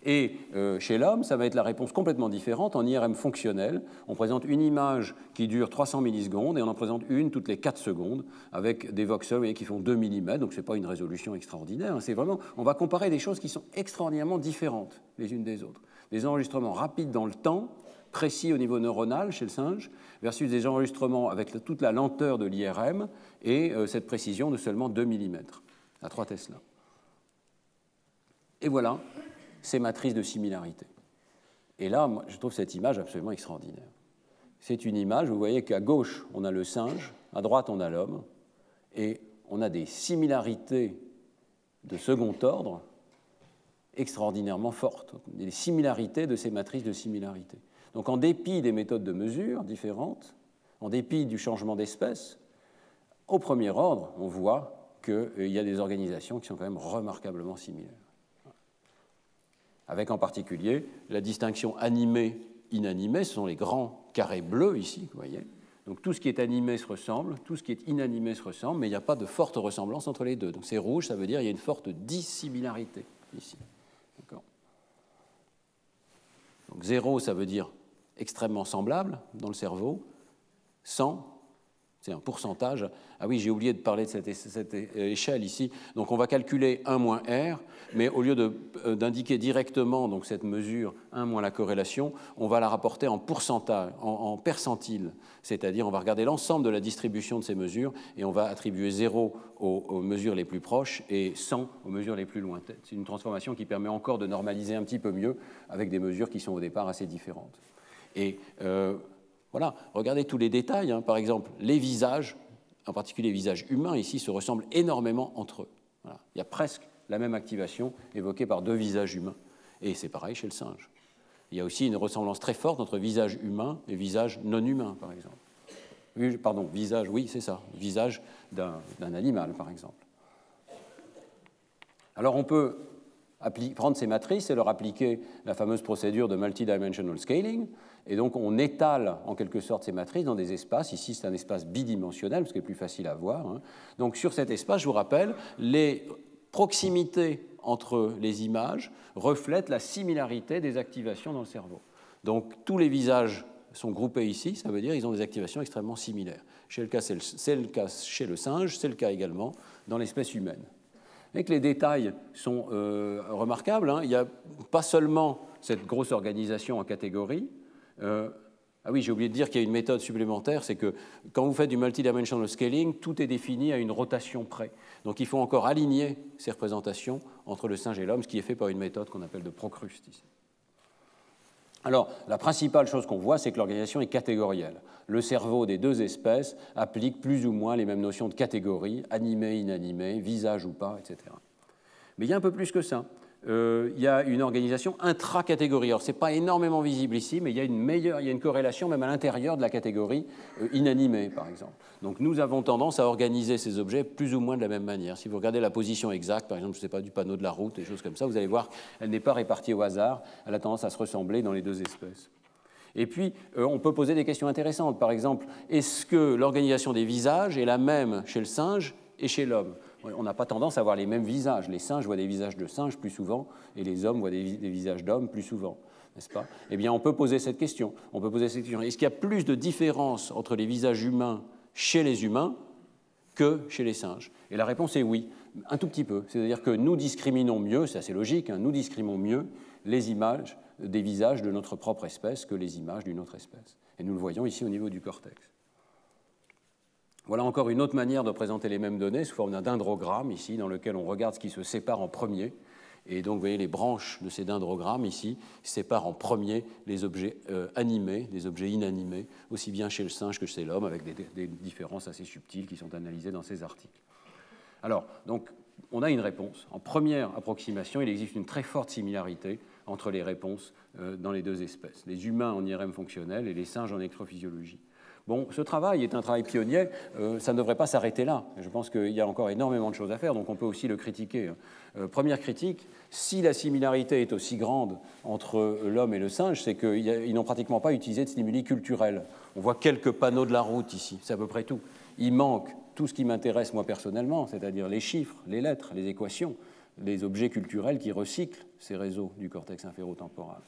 Speaker 1: Et chez l'homme, ça va être la réponse complètement différente. En IRM fonctionnel, on présente une image qui dure 300 millisecondes et on en présente une toutes les 4 secondes avec des voxels qui font 2 mm, donc ce n'est pas une résolution extraordinaire. C'est vraiment, on va comparer des choses qui sont extraordinairement différentes les unes des autres. Des enregistrements rapides dans le temps, précis au niveau neuronal chez le singe, versus des enregistrements avec toute la lenteur de l'IRM et cette précision de seulement 2 mm à 3 Tesla. Et voilà ces matrices de similarité. Et là, moi, je trouve cette image absolument extraordinaire. C'est une image, vous voyez qu'à gauche, on a le singe, à droite, on a l'homme, et on a des similarités de second ordre extraordinairement fortes, des similarités de ces matrices de similarité. Donc, en dépit des méthodes de mesure différentes, en dépit du changement d'espèce, au premier ordre, on voit qu'il y a des organisations qui sont quand même remarquablement similaires. Avec en particulier la distinction animé-inanimé, ce sont les grands carrés bleus ici, vous voyez. Donc tout ce qui est animé se ressemble, tout ce qui est inanimé se ressemble, mais il n'y a pas de forte ressemblance entre les deux. Donc c'est rouge, ça veut dire qu'il y a une forte dissimilarité ici. D'accord. Donc 0, ça veut dire extrêmement semblable dans le cerveau. 100, c'est un pourcentage. Ah oui, j'ai oublié de parler de cette échelle ici. Donc on va calculer 1 moins R, mais au lieu d'indiquer directement donc, cette mesure 1 moins la corrélation, on va la rapporter en pourcentage, en percentile. C'est-à-dire on va regarder l'ensemble de la distribution de ces mesures et on va attribuer 0 aux mesures les plus proches et 100 aux mesures les plus lointaines. C'est une transformation qui permet encore de normaliser un petit peu mieux avec des mesures qui sont au départ assez différentes. Et voilà, regardez tous les détails. Par exemple, les visages, en particulier les visages humains ici, se ressemblent énormément entre eux. Voilà. Il y a presque la même activation évoquée par 2 visages humains. Et c'est pareil chez le singe. Il y a aussi une ressemblance très forte entre visage humain et visage non humain, par exemple. Pardon, visage, oui, c'est ça, visage d'un animal, par exemple. Alors on peut prendre ces matrices et leur appliquer la fameuse procédure de multidimensional scaling. Et donc, on étale en quelque sorte ces matrices dans des espaces. Ici, c'est un espace bidimensionnel, ce qui est plus facile à voir. Donc, sur cet espace, je vous rappelle, les proximités entre les images reflètent la similarité des activations dans le cerveau. Donc, tous les visages sont groupés ici, ça veut dire qu'ils ont des activations extrêmement similaires. C'est le cas chez le singe, c'est le cas également dans l'espèce humaine. Et que les détails sont remarquables. Il n'y a pas seulement cette grosse organisation en catégories. Ah oui, j'ai oublié de dire qu'il y a une méthode supplémentaire, c'est que quand vous faites du multidimensional scaling, tout est défini à une rotation près. Donc il faut encore aligner ces représentations entre le singe et l'homme, ce qui est fait par une méthode qu'on appelle de Procruste ici. Alors, la principale chose qu'on voit, c'est que l'organisation est catégorielle. Le cerveau des 2 espèces applique plus ou moins les mêmes notions de catégorie, animé, inanimé, visage ou pas, etc. Mais il y a un peu plus que ça. Il y a une organisation intra-catégorie. Alors, ce n'est pas énormément visible ici, mais il y a une corrélation même à l'intérieur de la catégorie inanimée, par exemple. Donc, nous avons tendance à organiser ces objets plus ou moins de la même manière. Si vous regardez la position exacte, par exemple, je ne sais pas, du panneau de la route, des choses comme ça, vous allez voir qu'elle n'est pas répartie au hasard. Elle a tendance à se ressembler dans les 2 espèces. Et puis, on peut poser des questions intéressantes. Par exemple, est-ce que l'organisation des visages est la même chez le singe et chez l'homme ? On n'a pas tendance à voir les mêmes visages. Les singes voient des visages de singes plus souvent et les hommes voient des visages d'hommes plus souvent, n'est-ce pas ? Eh bien, on peut poser cette question. Est-ce qu'il y a plus de différence entre les visages humains chez les humains que chez les singes ? Et la réponse est oui, un tout petit peu. C'est-à-dire que nous discriminons mieux, c'est assez logique, nous discriminons mieux les images des visages de notre propre espèce que les images d'une autre espèce. Et nous le voyons ici au niveau du cortex. Voilà encore une autre manière de présenter les mêmes données sous forme d'un dendrogramme ici, dans lequel on regarde ce qui se sépare en premier. Et donc, vous voyez, les branches de ces dendrogrammes ici séparent en premier les objets animés, les objets inanimés, aussi bien chez le singe que chez l'homme, avec des différences assez subtiles qui sont analysées dans ces articles. Alors, donc, on a une réponse. En première approximation, il existe une très forte similarité entre les réponses dans les 2 espèces, les humains en IRM fonctionnel et les singes en électrophysiologie. Bon, ce travail est un travail pionnier, ça ne devrait pas s'arrêter là. Je pense qu'il y a encore énormément de choses à faire, donc on peut aussi le critiquer. Première critique, si la similarité est aussi grande entre l'homme et le singe, c'est qu'ils n'ont pratiquement pas utilisé de stimuli culturels. On voit quelques panneaux de la route ici, c'est à peu près tout. Il manque tout ce qui m'intéresse moi personnellement, c'est-à-dire les chiffres, les lettres, les équations, les objets culturels qui recyclent ces réseaux du cortex inférotemporal.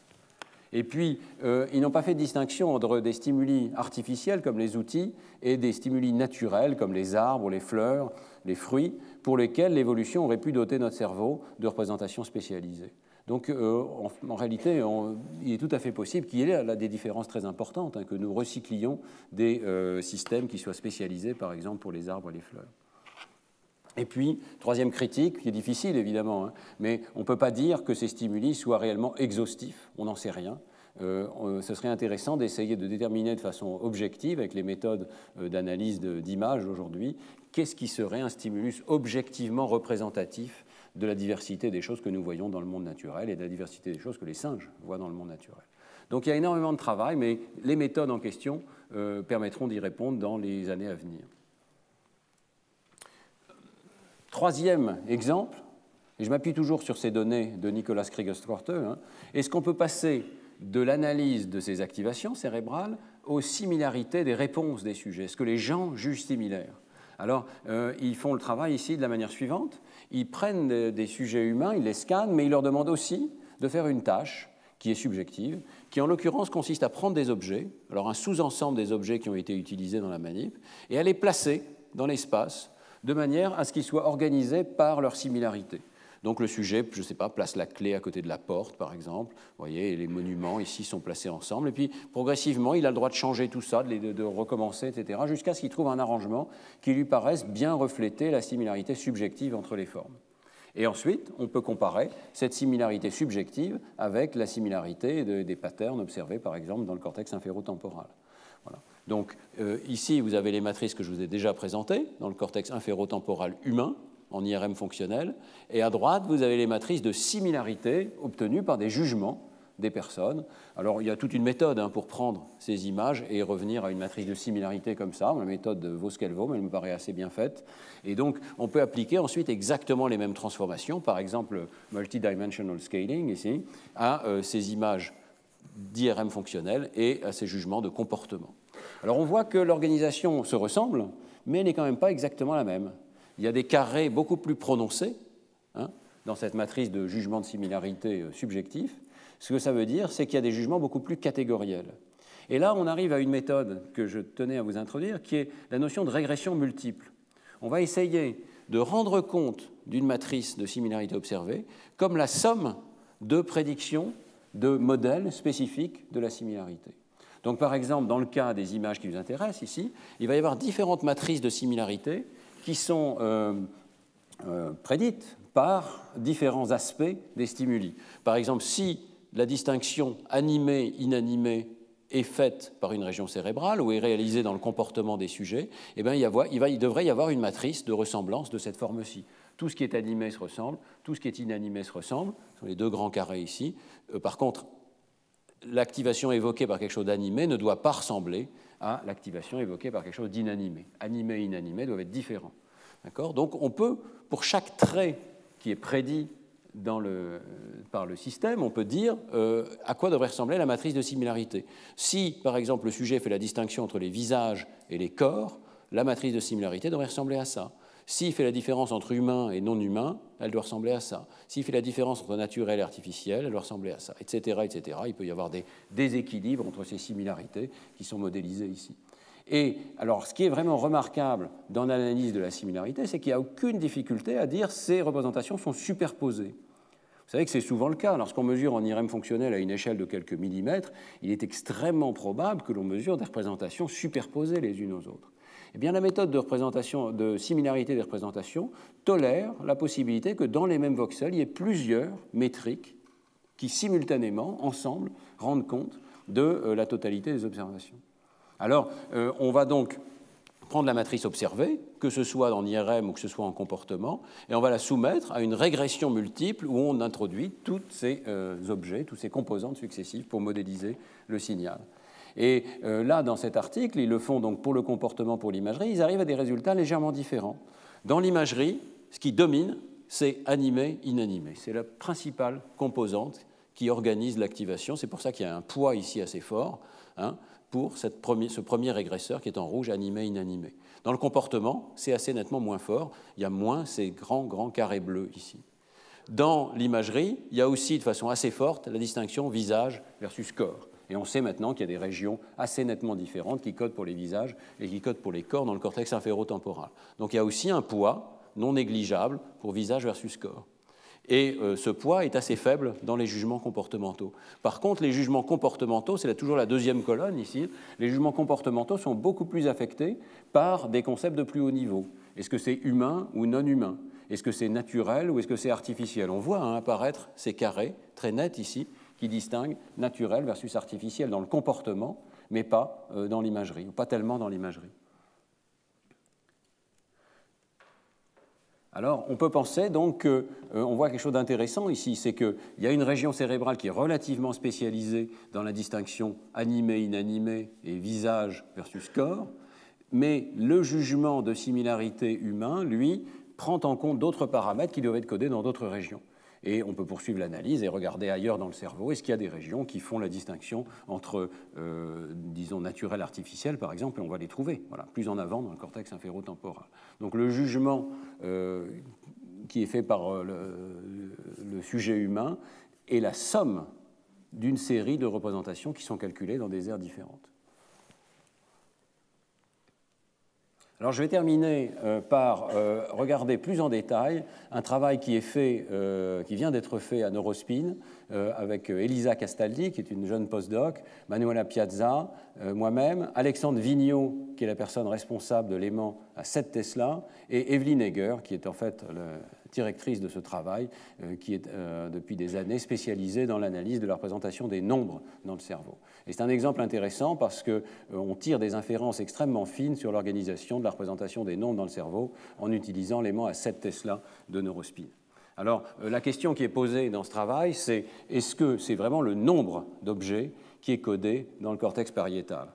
Speaker 1: Et puis, ils n'ont pas fait de distinction entre des stimuli artificiels comme les outils et des stimuli naturels comme les arbres, les fleurs, les fruits, pour lesquels l'évolution aurait pu doter notre cerveau de représentations spécialisées. Donc, en réalité, il est tout à fait possible qu'il y ait là des différences très importantes, hein, que nous recyclions des systèmes qui soient spécialisés, par exemple, pour les arbres et les fleurs. Et puis, troisième critique, qui est difficile évidemment, hein, mais on ne peut pas dire que ces stimuli soient réellement exhaustifs, on n'en sait rien. Ce serait intéressant d'essayer de déterminer de façon objective, avec les méthodes d'analyse d'images aujourd'hui, qu'est-ce qui serait un stimulus objectivement représentatif de la diversité des choses que nous voyons dans le monde naturel et de la diversité des choses que les singes voient dans le monde naturel. Donc il y a énormément de travail, mais les méthodes en question permettront d'y répondre dans les années à venir. Troisième exemple, et je m'appuie toujours sur ces données de Nicolas Krieger-Korte, hein, est-ce qu'on peut passer de l'analyse de ces activations cérébrales aux similarités des réponses des sujets? Est-ce que les gens jugent similaires? Alors, ils font le travail ici de la manière suivante. Ils prennent des sujets humains, ils les scannent, mais ils leur demandent aussi de faire une tâche qui est subjective, qui en l'occurrence consiste à prendre des objets, alors un sous-ensemble des objets qui ont été utilisés dans la manip, et à les placer dans l'espace de manière à ce qu'ils soient organisés par leur similarité. Donc le sujet, je ne sais pas, place la clé à côté de la porte, par exemple. Vous voyez, et les monuments ici sont placés ensemble. Et puis, progressivement, il a le droit de changer tout ça, de recommencer, etc., jusqu'à ce qu'il trouve un arrangement qui lui paraisse bien refléter la similarité subjective entre les formes. Et ensuite, on peut comparer cette similarité subjective avec la similarité des patterns observés, par exemple, dans le cortex inférotemporal. Voilà. Donc, ici, vous avez les matrices que je vous ai déjà présentées dans le cortex inférotemporal humain, en IRM fonctionnel, et à droite, vous avez les matrices de similarité obtenues par des jugements des personnes. Alors, il y a toute une méthode pour prendre ces images et revenir à une matrice de similarité comme ça. La méthode vaut ce qu'elle vaut, mais elle me paraît assez bien faite. Et donc, on peut appliquer ensuite exactement les mêmes transformations, par exemple, multidimensional scaling, ici, à ces images d'IRM fonctionnel et à ces jugements de comportement. Alors, on voit que l'organisation se ressemble, mais elle n'est quand même pas exactement la même. Il y a des carrés beaucoup plus prononcés dans cette matrice de jugement de similarité subjectif. Ce que ça veut dire, c'est qu'il y a des jugements beaucoup plus catégoriels. Et là, on arrive à une méthode que je tenais à vous introduire, qui est la notion de régression multiple. On va essayer de rendre compte d'une matrice de similarité observée comme la somme de prédictions de modèles spécifiques de la similarité. Donc, par exemple, dans le cas des images qui nous intéressent ici, il va y avoir différentes matrices de similarité qui sont prédites par différents aspects des stimuli. Par exemple, si la distinction animé-inanimé est faite par une région cérébrale ou est réalisée dans le comportement des sujets, eh bien, il devrait y avoir une matrice de ressemblance de cette forme-ci. Tout ce qui est animé se ressemble, tout ce qui est inanimé se ressemble. Ce sont les deux grands carrés ici. Par contre, l'activation évoquée par quelque chose d'animé ne doit pas ressembler à l'activation évoquée par quelque chose d'inanimé. Animé et inanimé doivent être différents. D'accord ? Donc, on peut, pour chaque trait qui est prédit par le système, on peut dire à quoi devrait ressembler la matrice de similarité. Si, par exemple, le sujet fait la distinction entre les visages et les corps, la matrice de similarité devrait ressembler à ça. S'il fait la différence entre humain et non humain, elle doit ressembler à ça. S'il fait la différence entre naturel et artificiel, elle doit ressembler à ça, etc., etc. Il peut y avoir des déséquilibres entre ces similarités qui sont modélisées ici. Et alors, ce qui est vraiment remarquable dans l'analyse de la similarité, c'est qu'il n'y a aucune difficulté à dire ces représentations sont superposées. Vous savez que c'est souvent le cas. Lorsqu'on mesure en IRM fonctionnel à une échelle de quelques millimètres, il est extrêmement probable que l'on mesure des représentations superposées les unes aux autres. Eh bien, la méthode de similarité des représentations tolère la possibilité que dans les mêmes voxels, il y ait plusieurs métriques qui, simultanément, ensemble, rendent compte de la totalité des observations. Alors, on va donc prendre la matrice observée, que ce soit en IRM ou que ce soit en comportement, et on va la soumettre à une régression multiple où on introduit tous ces objets, tous ces composantes successives pour modéliser le signal. Et là, dans cet article, ils le font donc pour le comportement, pour l'imagerie, ils arrivent à des résultats légèrement différents. Dans l'imagerie, ce qui domine, c'est animé, inanimé. C'est la principale composante qui organise l'activation. C'est pour ça qu'il y a un poids ici assez fort pour ce premier régresseur qui est en rouge, animé, inanimé. Dans le comportement, c'est assez nettement moins fort. Il y a moins ces grands carrés bleus ici. Dans l'imagerie, il y a aussi de façon assez forte la distinction visage versus corps. Et on sait maintenant qu'il y a des régions assez nettement différentes qui codent pour les visages et qui codent pour les corps dans le cortex inférotemporal. Donc il y a aussi un poids non négligeable pour visage versus corps. Et ce poids est assez faible dans les jugements comportementaux. Par contre, les jugements comportementaux, c'est toujours la deuxième colonne ici, les jugements comportementaux sont beaucoup plus affectés par des concepts de plus haut niveau. Est-ce que c'est humain ou non humain? Est-ce que c'est naturel ou est-ce que c'est artificiel? On voit apparaître ces carrés très nets ici qui distinguent naturel versus artificiel dans le comportement, mais pas dans l'imagerie, ou pas tellement dans l'imagerie. Alors, on peut penser donc qu'on voit quelque chose d'intéressant ici, c'est qu'il y a une région cérébrale qui est relativement spécialisée dans la distinction animé-inanimé et visage versus corps, mais le jugement de similarité humain, lui, prend en compte d'autres paramètres qui doivent être codés dans d'autres régions. Et on peut poursuivre l'analyse et regarder ailleurs dans le cerveau, est-ce qu'il y a des régions qui font la distinction entre, disons, naturel et artificiel, par exemple, et on va les trouver, voilà, plus en avant dans le cortex inférotemporal. Donc le jugement qui est fait par le sujet humain est la somme d'une série de représentations qui sont calculées dans des aires différentes. Alors je vais terminer par regarder plus en détail un travail qui vient d'être fait à Neurospin avec Elisa Castaldi, qui est une jeune postdoc, Manuela Piazza, moi-même, Alexandre Vigneault, qui est la personne responsable de l'aimant à 7 Tesla, et Evelyn Egger, qui est en fait la directrice de ce travail, qui est depuis des années spécialisée dans l'analyse de la représentation des nombres dans le cerveau. Et c'est un exemple intéressant parce qu'on tire des inférences extrêmement fines sur l'organisation de la représentation des nombres dans le cerveau en utilisant l'aimant à 7 Tesla de Neurospin. Alors, la question qui est posée dans ce travail, c'est est-ce que c'est vraiment le nombre d'objets qui est codé dans le cortex pariétal?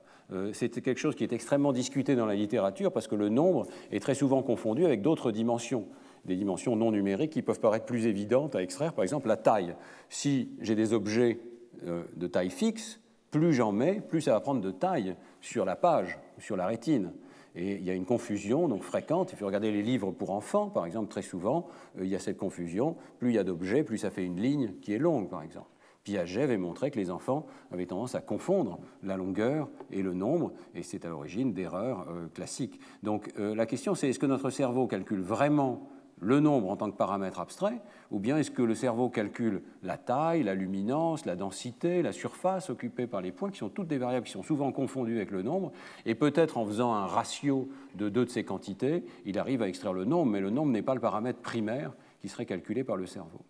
Speaker 1: C'est quelque chose qui est extrêmement discuté dans la littérature parce que le nombre est très souvent confondu avec d'autres dimensions, des dimensions non numériques qui peuvent paraître plus évidentes à extraire, par exemple la taille. Si j'ai des objets de taille fixe, plus j'en mets, plus ça va prendre de taille sur la page, sur la rétine. Et il y a une confusion donc fréquente. Il faut regarder les livres pour enfants, par exemple, très souvent, il y a cette confusion. Plus il y a d'objets, plus ça fait une ligne qui est longue, par exemple. Piaget avait montré que les enfants avaient tendance à confondre la longueur et le nombre, et c'est à l'origine d'erreurs classiques. Donc la question, c'est est-ce que notre cerveau calcule vraiment le nombre en tant que paramètre abstrait, ou bien est-ce que le cerveau calcule la taille, la luminance, la densité, la surface occupée par les points, qui sont toutes des variables qui sont souvent confondues avec le nombre, et peut-être en faisant un ratio de deux de ces quantités, il arrive à extraire le nombre, mais le nombre n'est pas le paramètre primaire qui serait calculé par le cerveau.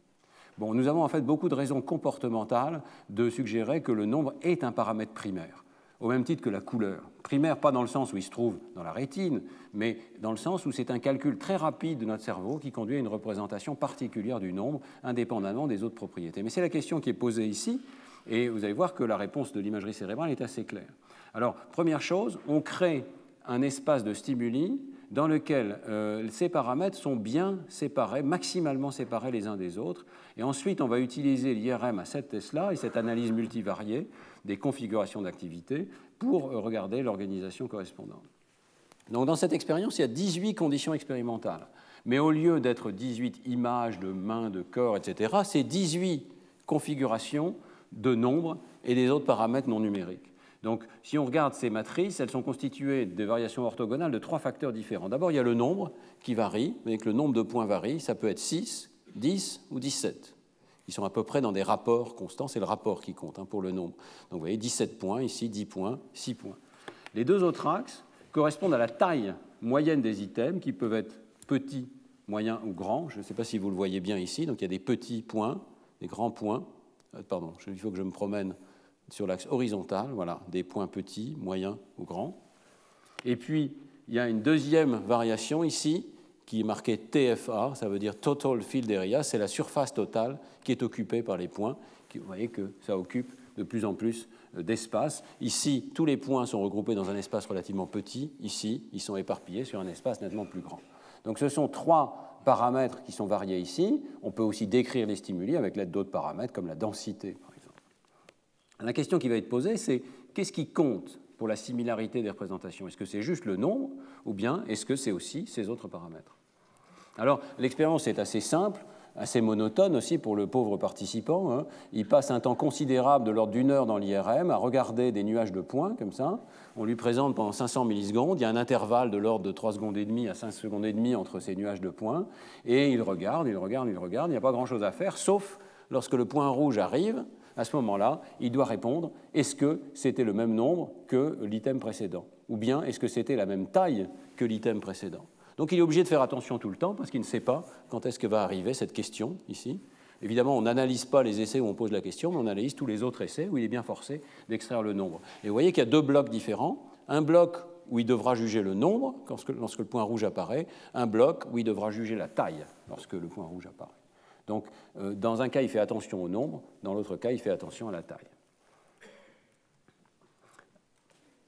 Speaker 1: Bon, nous avons en fait beaucoup de raisons comportementales de suggérer que le nombre est un paramètre primaire, au même titre que la couleur. Primaire, pas dans le sens où il se trouve dans la rétine, mais dans le sens où c'est un calcul très rapide de notre cerveau qui conduit à une représentation particulière du nombre, indépendamment des autres propriétés. Mais c'est la question qui est posée ici, et vous allez voir que la réponse de l'imagerie cérébrale est assez claire. Alors, première chose, on crée un espace de stimuli dans lequel ces paramètres sont bien séparés, maximalement séparés les uns des autres. Et ensuite, on va utiliser l'IRM à 7 Tesla et cette analyse multivariée des configurations d'activité pour regarder l'organisation correspondante. Donc, dans cette expérience, il y a 18 conditions expérimentales. Mais au lieu d'être 18 images de mains, de corps, etc., c'est 18 configurations de nombres et des autres paramètres non numériques. Donc, si on regarde ces matrices, elles sont constituées de variations orthogonales de 3 facteurs différents. D'abord, il y a le nombre qui varie, mais que le nombre de points varie. Ça peut être 6, 10 ou 17. Ils sont à peu près dans des rapports constants. C'est le rapport qui compte pour le nombre. Donc, vous voyez, 17 points, ici 10 points, 6 points. Les deux autres axes correspondent à la taille moyenne des items, qui peuvent être petits, moyens ou grands. Je ne sais pas si vous le voyez bien ici. Donc, il y a des petits points, des grands points. Pardon, il faut que je me promène sur l'axe horizontal, voilà, des points petits, moyens ou grands. Et puis, il y a une deuxième variation ici, qui est marquée TFA, ça veut dire Total Field Area, c'est la surface totale qui est occupée par les points. Vous voyez que ça occupe de plus en plus d'espace. Ici, tous les points sont regroupés dans un espace relativement petit. Ici, ils sont éparpillés sur un espace nettement plus grand. Donc ce sont 3 paramètres qui sont variés ici. On peut aussi décrire les stimuli avec l'aide d'autres paramètres, comme la densité, par exemple. La question qui va être posée, c'est qu'est-ce qui compte pour la similarité des représentations? Est-ce que c'est juste le nombre, ou bien est-ce que c'est aussi ces autres paramètres? Alors, l'expérience est assez simple, assez monotone aussi pour le pauvre participant, hein. Il passe un temps considérable de l'ordre d'1 heure dans l'IRM à regarder des nuages de points, comme ça. On lui présente pendant 500 millisecondes. Il y a un intervalle de l'ordre de 3 secondes et demie à 5 secondes et demie entre ces nuages de points. Et il regarde, il regarde, il regarde. Il n'y a pas grand-chose à faire, sauf lorsque le point rouge arrive. À ce moment-là, il doit répondre, est-ce que c'était le même nombre que l'item précédent? Ou bien est-ce que c'était la même taille que l'item précédent? Donc il est obligé de faire attention tout le temps parce qu'il ne sait pas quand est-ce que va arriver cette question ici. Évidemment, on n'analyse pas les essais où on pose la question, mais on analyse tous les autres essais où il est bien forcé d'extraire le nombre. Et vous voyez qu'il y a 2 blocs différents. Un bloc où il devra juger le nombre lorsque le point rouge apparaît, un bloc où il devra juger la taille lorsque le point rouge apparaît. Donc, dans un cas, il fait attention au nombre, dans l'autre cas, il fait attention à la taille.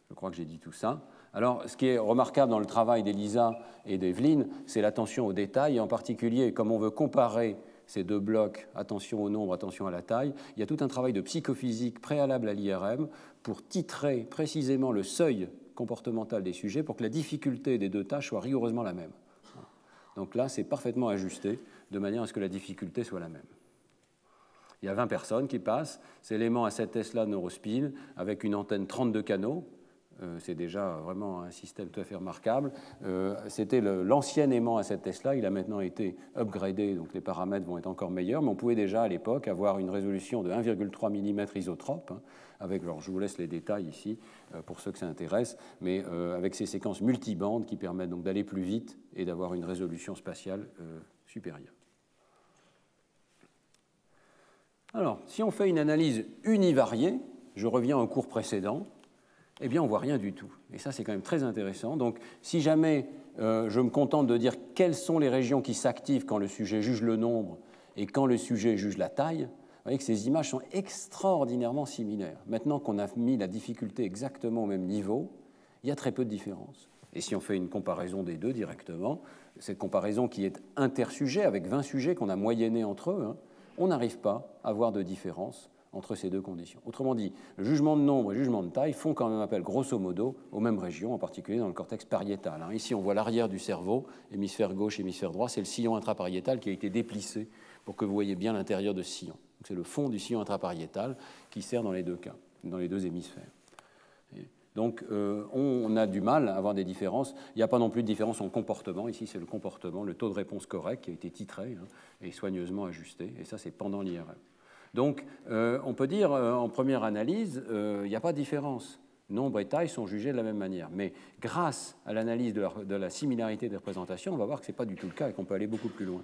Speaker 1: Je crois que j'ai dit tout ça. Alors, ce qui est remarquable dans le travail d'Elisa et d'Evelyne, c'est l'attention aux détails, et en particulier, comme on veut comparer ces 2 blocs, attention au nombre, attention à la taille, il y a tout un travail de psychophysique préalable à l'IRM pour titrer précisément le seuil comportemental des sujets pour que la difficulté des 2 tâches soit rigoureusement la même. Donc là, c'est parfaitement ajusté de manière à ce que la difficulté soit la même. Il y a 20 personnes qui passent, c'est l'aimant à 7 Tesla Neurospin avec une antenne 32 canaux. C'est déjà vraiment un système tout à fait remarquable. C'était l'ancien aimant à 7 Tesla, il a maintenant été upgradé, donc les paramètres vont être encore meilleurs, mais on pouvait déjà à l'époque avoir une résolution de 1,3 mm isotrope, hein, avec, alors je vous laisse les détails ici pour ceux que ça intéresse, mais avec ces séquences multibandes qui permettent donc d'aller plus vite et d'avoir une résolution spatiale supérieure. Alors, si on fait une analyse univariée, je reviens au cours précédent, eh bien, on ne voit rien du tout. Et ça, c'est quand même très intéressant. Donc, si jamais je me contente de dire quelles sont les régions qui s'activent quand le sujet juge le nombre et quand le sujet juge la taille, vous voyez que ces images sont extraordinairement similaires. Maintenant qu'on a mis la difficulté exactement au même niveau, il y a très peu de différence. Et si on fait une comparaison des 2 directement, cette comparaison qui est intersujet, avec 20 sujets qu'on a moyennés entre eux, hein, on n'arrive pas à voir de différence entre ces 2 conditions. Autrement dit, le jugement de nombre et le jugement de taille font quand même appel grosso modo aux mêmes régions, en particulier dans le cortex pariétal. Ici, on voit l'arrière du cerveau, hémisphère gauche, hémisphère droit, c'est le sillon intrapariétal qui a été déplissé pour que vous voyez bien l'intérieur de ce sillon. C'est le fond du sillon intrapariétal qui sert dans les 2 cas, dans les 2 hémisphères. Donc, on a du mal à avoir des différences. Il n'y a pas non plus de différence en comportement. Ici, c'est le comportement, le taux de réponse correct qui a été titré et soigneusement ajusté. Et ça, c'est pendant l'IRM. Donc, on peut dire, en première analyse, il n'y a pas de différence. Nombre et taille sont jugés de la même manière. Mais grâce à l'analyse de la similarité des représentations, on va voir que ce n'est pas du tout le cas et qu'on peut aller beaucoup plus loin.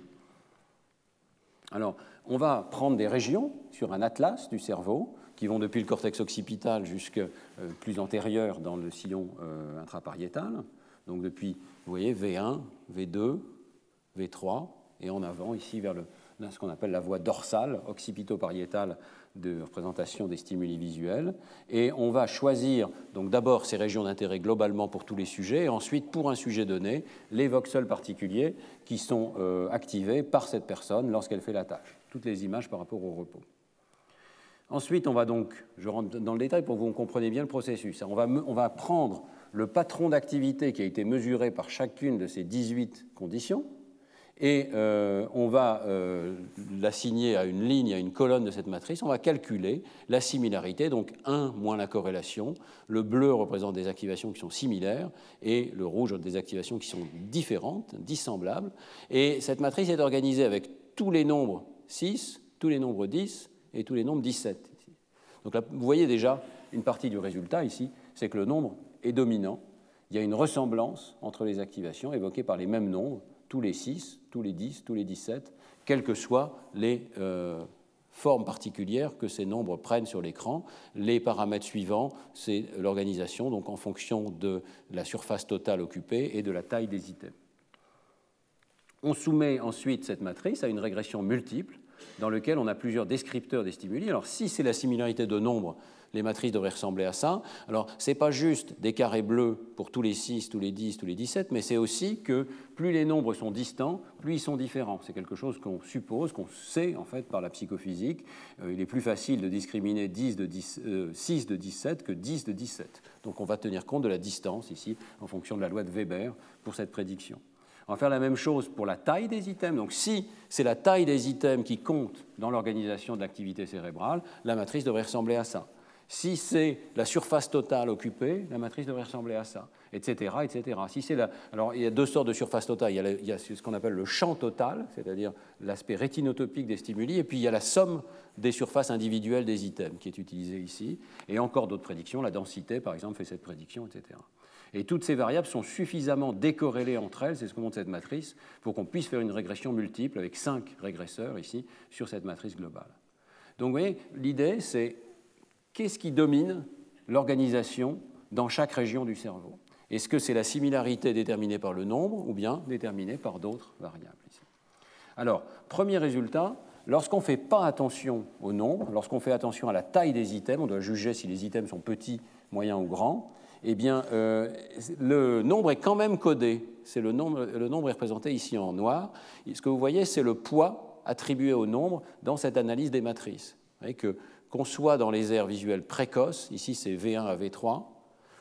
Speaker 1: Alors, on va prendre des régions sur un atlas du cerveau qui vont depuis le cortex occipital jusque plus antérieur dans le sillon intrapariétal. Donc, depuis, vous voyez, V1, V2, V3, et en avant, ici, vers ce qu'on appelle la voie dorsale, occipito-pariétale de représentation des stimuli visuels. Et on va choisir donc d'abord ces régions d'intérêt globalement pour tous les sujets, et ensuite, pour un sujet donné, les voxels particuliers qui sont activés par cette personne lorsqu'elle fait la tâche. Toutes les images par rapport au repos. Ensuite, on va donc, je rentre dans le détail pour que vous compreniez bien le processus. On va prendre le patron d'activité qui a été mesuré par chacune de ces 18 conditions, et on va l'assigner à une ligne, à une colonne de cette matrice. On va calculer la similarité, donc 1 moins la corrélation. Le bleu représente des activations qui sont similaires et le rouge des activations qui sont différentes, dissemblables. Et cette matrice est organisée avec tous les nombres 6, tous les nombres 10 et tous les nombres 17. Donc là, vous voyez déjà une partie du résultat ici, c'est que le nombre est dominant. Il y a une ressemblance entre les activations évoquées par les mêmes nombres, tous les 6, tous les 10, tous les 17, quelles que soient les formes particulières que ces nombres prennent sur l'écran. Les paramètres suivants, c'est l'organisation, donc en fonction de la surface totale occupée et de la taille des items. On soumet ensuite cette matrice à une régression multiple dans lequel on a plusieurs descripteurs des stimuli. Alors, si c'est la similarité de nombres, les matrices devraient ressembler à ça. Alors, ce n'est pas juste des carrés bleus pour tous les 6, tous les 10, tous les 17, mais c'est aussi que plus les nombres sont distants, plus ils sont différents. C'est quelque chose qu'on suppose, qu'on sait en fait par la psychophysique. Il est plus facile de discriminer 6 de 17 que 10 de 17. Donc, on va tenir compte de la distance ici en fonction de la loi de Weber pour cette prédiction. On va faire la même chose pour la taille des items. Donc, si c'est la taille des items qui compte dans l'organisation de l'activité cérébrale, la matrice devrait ressembler à ça. Si c'est la surface totale occupée, la matrice devrait ressembler à ça, etc. etc. Si c'est alors, il y a deux sortes de surface totale. Il y a ce qu'on appelle le champ total, c'est-à-dire l'aspect rétinotopique des stimuli, et puis il y a la somme des surfaces individuelles des items qui est utilisée ici. Et encore d'autres prédictions. La densité, par exemple, fait cette prédiction, etc. Et toutes ces variables sont suffisamment décorrélées entre elles, c'est ce que montre cette matrice, pour qu'on puisse faire une régression multiple avec 5 régresseurs ici sur cette matrice globale. Donc, vous voyez, l'idée, c'est qu'est-ce qui domine l'organisation dans chaque région du cerveau? Est-ce que c'est la similarité déterminée par le nombre ou bien déterminée par d'autres variables ici? Alors, premier résultat, lorsqu'on ne fait pas attention au nombre, lorsqu'on fait attention à la taille des items, on doit juger si les items sont petits, moyens ou grands, eh bien, le nombre est quand même codé. Le nombre est représenté ici en noir. Ce que vous voyez, c'est le poids attribué au nombre dans cette analyse des matrices. Vous voyez qu'on soit dans les aires visuelles précoces, ici c'est V1 à V3,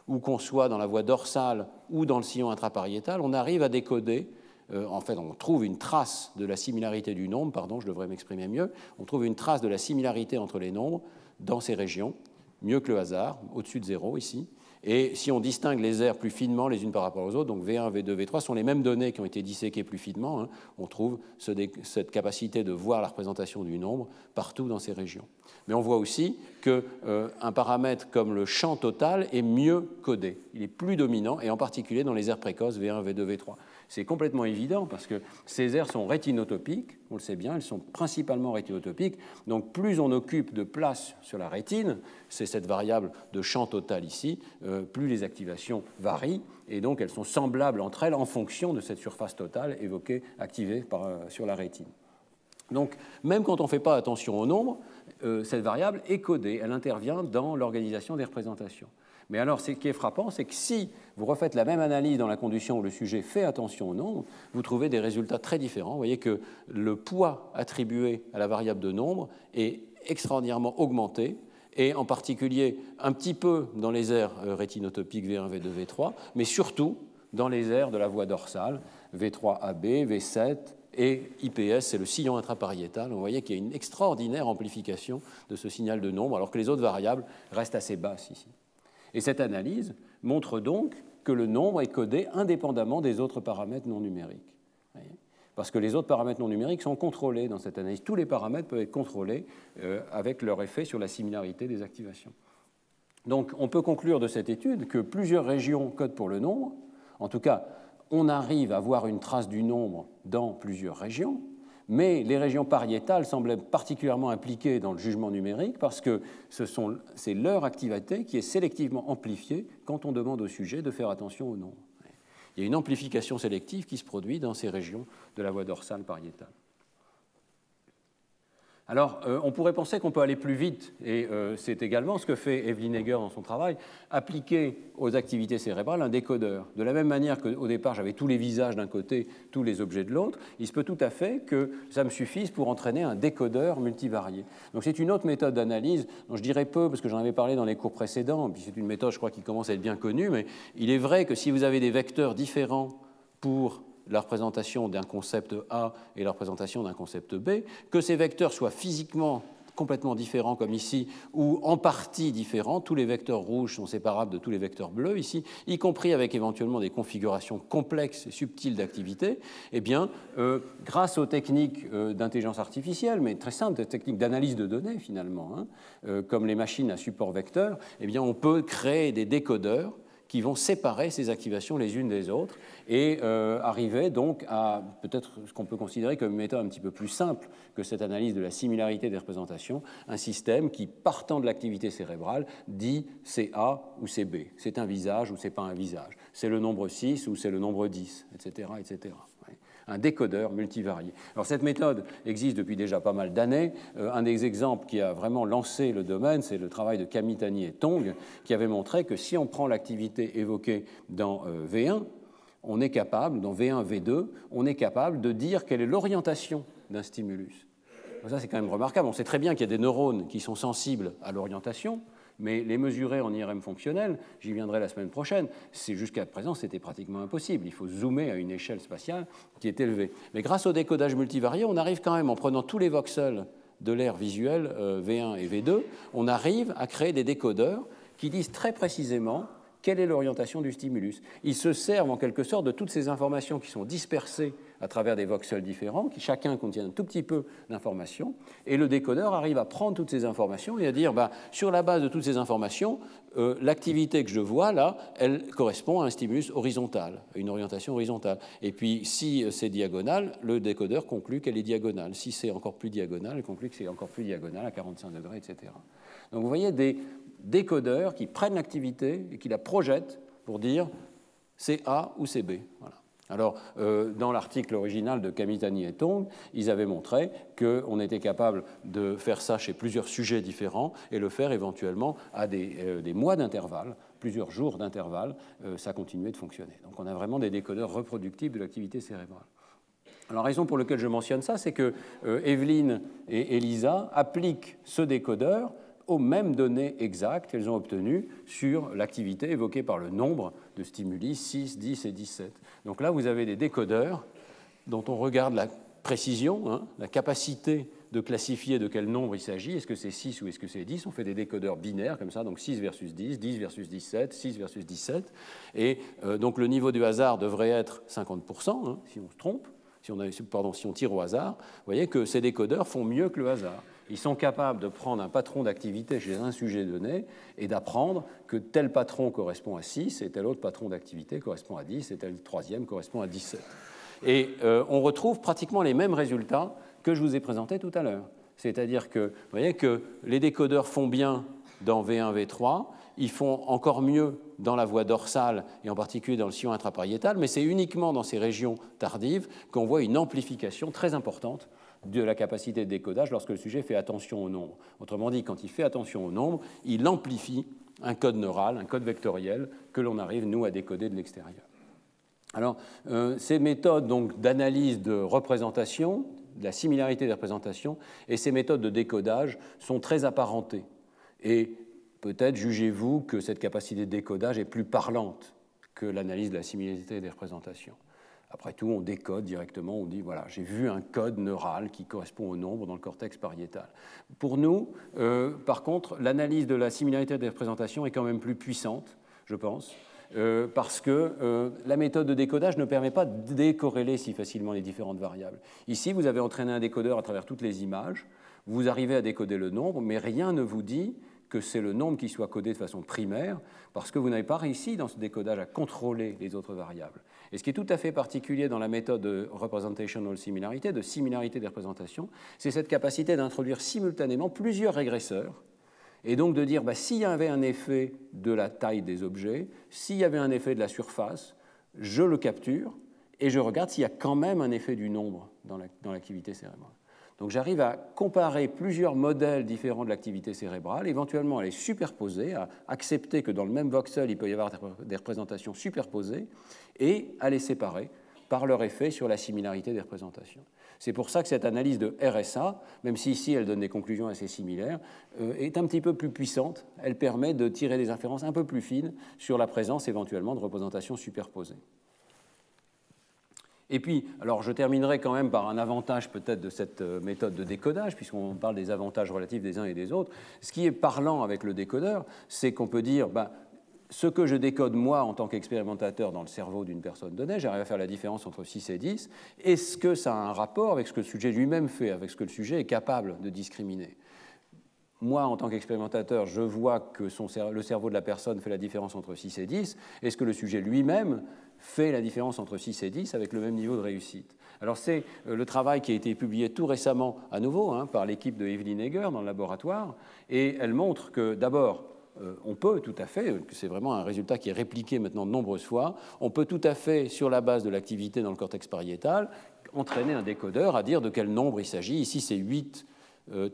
Speaker 1: ou qu'on soit dans la voie dorsale ou dans le sillon intrapariétal, on arrive à décoder, en fait on trouve une trace de la similarité du nombre, pardon, je devrais m'exprimer mieux, on trouve une trace de la similarité entre les nombres dans ces régions, mieux que le hasard, au-dessus de 0 ici. Et si on distingue les aires plus finement les unes par rapport aux autres, donc V1, V2, V3 sont les mêmes données qui ont été disséquées plus finement, hein, on trouve cette capacité de voir la représentation du nombre partout dans ces régions. Mais on voit aussi qu'un paramètre comme le champ total est mieux codé, il est plus dominant, et en particulier dans les aires précoces V1, V2, V3. C'est complètement évident parce que ces aires sont rétinotopiques, on le sait bien, elles sont principalement rétinotopiques, donc plus on occupe de place sur la rétine, c'est cette variable de champ total ici, plus les activations varient, et donc elles sont semblables entre elles en fonction de cette surface totale évoquée, activée sur la rétine. Donc, même quand on ne fait pas attention au nombre, cette variable est codée, elle intervient dans l'organisation des représentations. Mais alors, ce qui est frappant, c'est que si vous refaites la même analyse dans la condition où le sujet fait attention au nombre, vous trouvez des résultats très différents. Vous voyez que le poids attribué à la variable de nombre est extraordinairement augmenté, et en particulier un petit peu dans les aires rétinotopiques V1, V2, V3, mais surtout dans les aires de la voie dorsale, V3AB, V7, et IPS, c'est le sillon intrapariétal. Vous voyez qu'il y a une extraordinaire amplification de ce signal de nombre, alors que les autres variables restent assez basses ici. Et cette analyse montre donc que le nombre est codé indépendamment des autres paramètres non numériques. Parce que les autres paramètres non numériques sont contrôlés dans cette analyse. Tous les paramètres peuvent être contrôlés avec leur effet sur la similarité des activations. Donc on peut conclure de cette étude que plusieurs régions codent pour le nombre. En tout cas, on arrive à voir une trace du nombre dans plusieurs régions, mais les régions pariétales semblent particulièrement impliquées dans le jugement numérique parce que c'est leur activité qui est sélectivement amplifiée quand on demande au sujet de faire attention au nombre. Il y a une amplification sélective qui se produit dans ces régions de la voie dorsale pariétale. Alors, on pourrait penser qu'on peut aller plus vite, et c'est également ce que fait Evelyn Egger dans son travail, appliquer aux activités cérébrales un décodeur. De la même manière qu'au départ, j'avais tous les visages d'un côté, tous les objets de l'autre, il se peut tout à fait que ça me suffise pour entraîner un décodeur multivarié. Donc c'est une autre méthode d'analyse dont je dirais peu, parce que j'en avais parlé dans les cours précédents, puis c'est une méthode, je crois, qui commence à être bien connue, mais il est vrai que si vous avez des vecteurs différents pour la représentation d'un concept A et la représentation d'un concept B, que ces vecteurs soient physiquement complètement différents comme ici, ou en partie différents, tous les vecteurs rouges sont séparables de tous les vecteurs bleus ici, y compris avec éventuellement des configurations complexes et subtiles d'activité, eh bien, grâce aux techniques d'intelligence artificielle, mais très simples, des techniques d'analyse de données finalement, comme les machines à support vecteur, eh bien, on peut créer des décodeurs qui vont séparer ces activations les unes des autres et arriver donc à peut-être ce qu'on peut considérer comme une méthode un petit peu plus simple que cette analyse de la similarité des représentations, un système qui, partant de l'activité cérébrale, dit c'est A ou c'est B, c'est un visage ou c'est pas un visage, c'est le nombre 6 ou c'est le nombre 10, etc. etc. un décodeur multivarié. Alors cette méthode existe depuis déjà pas mal d'années. Un des exemples qui a vraiment lancé le domaine, c'est le travail de Kamitani et Tong, qui avait montré que si on prend l'activité évoquée dans V1, on est capable, dans V1, V2, on est capable de dire quelle est l'orientation d'un stimulus. Donc ça, c'est quand même remarquable. On sait très bien qu'il y a des neurones qui sont sensibles à l'orientation, mais les mesurer en IRM fonctionnel, j'y viendrai la semaine prochaine, jusqu'à présent, c'était pratiquement impossible. Il faut zoomer à une échelle spatiale qui est élevée. Mais grâce au décodage multivarié, on arrive quand même, en prenant tous les voxels de l'aire visuelle, V1 et V2, on arrive à créer des décodeurs qui disent très précisément quelle est l'orientation du stimulus. Ils se servent en quelque sorte de toutes ces informations qui sont dispersées à travers des voxels différents, qui chacun contient un tout petit peu d'informations, et le décodeur arrive à prendre toutes ces informations et à dire, sur la base de toutes ces informations, l'activité que je vois là, elle correspond à un stimulus horizontal, à une orientation horizontale. Et puis, si c'est diagonal, le décodeur conclut qu'elle est diagonale. Si c'est encore plus diagonal, il conclut que c'est encore plus diagonal à 45 degrés, etc. Donc vous voyez des décodeurs qui prennent l'activité et qui la projettent pour dire c'est A ou c'est B. Voilà. Alors, dans l'article original de Kamitani et Tong, ils avaient montré qu'on était capable de faire ça chez plusieurs sujets différents et le faire éventuellement à des mois d'intervalle, plusieurs jours d'intervalle, ça continuait de fonctionner. Donc on a vraiment des décodeurs reproductibles de l'activité cérébrale. Alors, la raison pour laquelle je mentionne ça, c'est que Evelyne et Elisa appliquent ce décodeur aux mêmes données exactes qu'elles ont obtenues sur l'activité évoquée par le nombre de stimuli 6, 10 et 17. Donc là, vous avez des décodeurs dont on regarde la précision, la capacité de classifier de quel nombre il s'agit. Est-ce que c'est 6 ou est-ce que c'est 10 ? On fait des décodeurs binaires comme ça, donc 6 versus 10, 10 versus 17, 6 versus 17. Et donc le niveau du hasard devrait être 50%, si on se trompe. Si on tire au hasard, vous voyez que ces décodeurs font mieux que le hasard. Ils sont capables de prendre un patron d'activité chez un sujet donné et d'apprendre que tel patron correspond à 6 et tel autre patron d'activité correspond à 10 et tel troisième correspond à 17. Et on retrouve pratiquement les mêmes résultats que je vous ai présentés tout à l'heure. C'est-à-dire que, vous voyez que les décodeurs font bien dans V1, V3, ils font encore mieux dans la voie dorsale et en particulier dans le sillon intrapariétal, mais c'est uniquement dans ces régions tardives qu'on voit une amplification très importante de la capacité de décodage lorsque le sujet fait attention au nombre. Autrement dit, quand il fait attention au nombre, il amplifie un code neural, un code vectoriel que l'on arrive, nous, à décoder de l'extérieur. Alors, ces méthodes d'analyse de représentation, de la similarité des représentations, et ces méthodes de décodage sont très apparentées. Et peut-être jugez-vous que cette capacité de décodage est plus parlante que l'analyse de la similarité des représentations. Après tout, on décode directement, on dit, voilà, j'ai vu un code neural qui correspond au nombre dans le cortex pariétal. Pour nous, par contre, l'analyse de la similarité des représentations est quand même plus puissante, je pense, parce que la méthode de décodage ne permet pas de décorréler si facilement les différentes variables. Ici, vous avez entraîné un décodeur à travers toutes les images, vous arrivez à décoder le nombre, mais rien ne vous dit que c'est le nombre qui soit codé de façon primaire, parce que vous n'avez pas réussi dans ce décodage à contrôler les autres variables. Et ce qui est tout à fait particulier dans la méthode de representational similarité, de similarité des représentations, c'est cette capacité d'introduire simultanément plusieurs régresseurs, et donc de dire, s'il y avait un effet de la taille des objets, s'il y avait un effet de la surface, je le capture, et je regarde s'il y a quand même un effet du nombre dans l'activité cérébrale. Donc j'arrive à comparer plusieurs modèles différents de l'activité cérébrale, éventuellement à les superposer, à accepter que dans le même voxel, il peut y avoir des représentations superposées, et à les séparer par leur effet sur la similarité des représentations. C'est pour ça que cette analyse de RSA, même si ici elle donne des conclusions assez similaires, est un petit peu plus puissante. Elle permet de tirer des inférences un peu plus fines sur la présence éventuellement de représentations superposées. Et puis, alors je terminerai quand même par un avantage peut-être de cette méthode de décodage, puisqu'on parle des avantages relatifs des uns et des autres. Ce qui est parlant avec le décodeur, c'est qu'on peut dire, ce que je décode moi en tant qu'expérimentateur dans le cerveau d'une personne donnée, j'arrive à faire la différence entre 6 et 10. Est-ce que ça a un rapport avec ce que le sujet lui-même fait, avec ce que le sujet est capable de discriminer ? Moi, en tant qu'expérimentateur, je vois que le cerveau de la personne fait la différence entre 6 et 10. Est-ce que le sujet lui-même fait la différence entre 6 et 10 avec le même niveau de réussite? Alors c'est le travail qui a été publié tout récemment à nouveau par l'équipe de Evelyn Egger dans le laboratoire, et elle montre que d'abord, on peut tout à fait, c'est vraiment un résultat qui est répliqué maintenant de nombreuses fois, on peut tout à fait, sur la base de l'activité dans le cortex pariétal, entraîner un décodeur à dire de quel nombre il s'agit. Ici, c'est 8,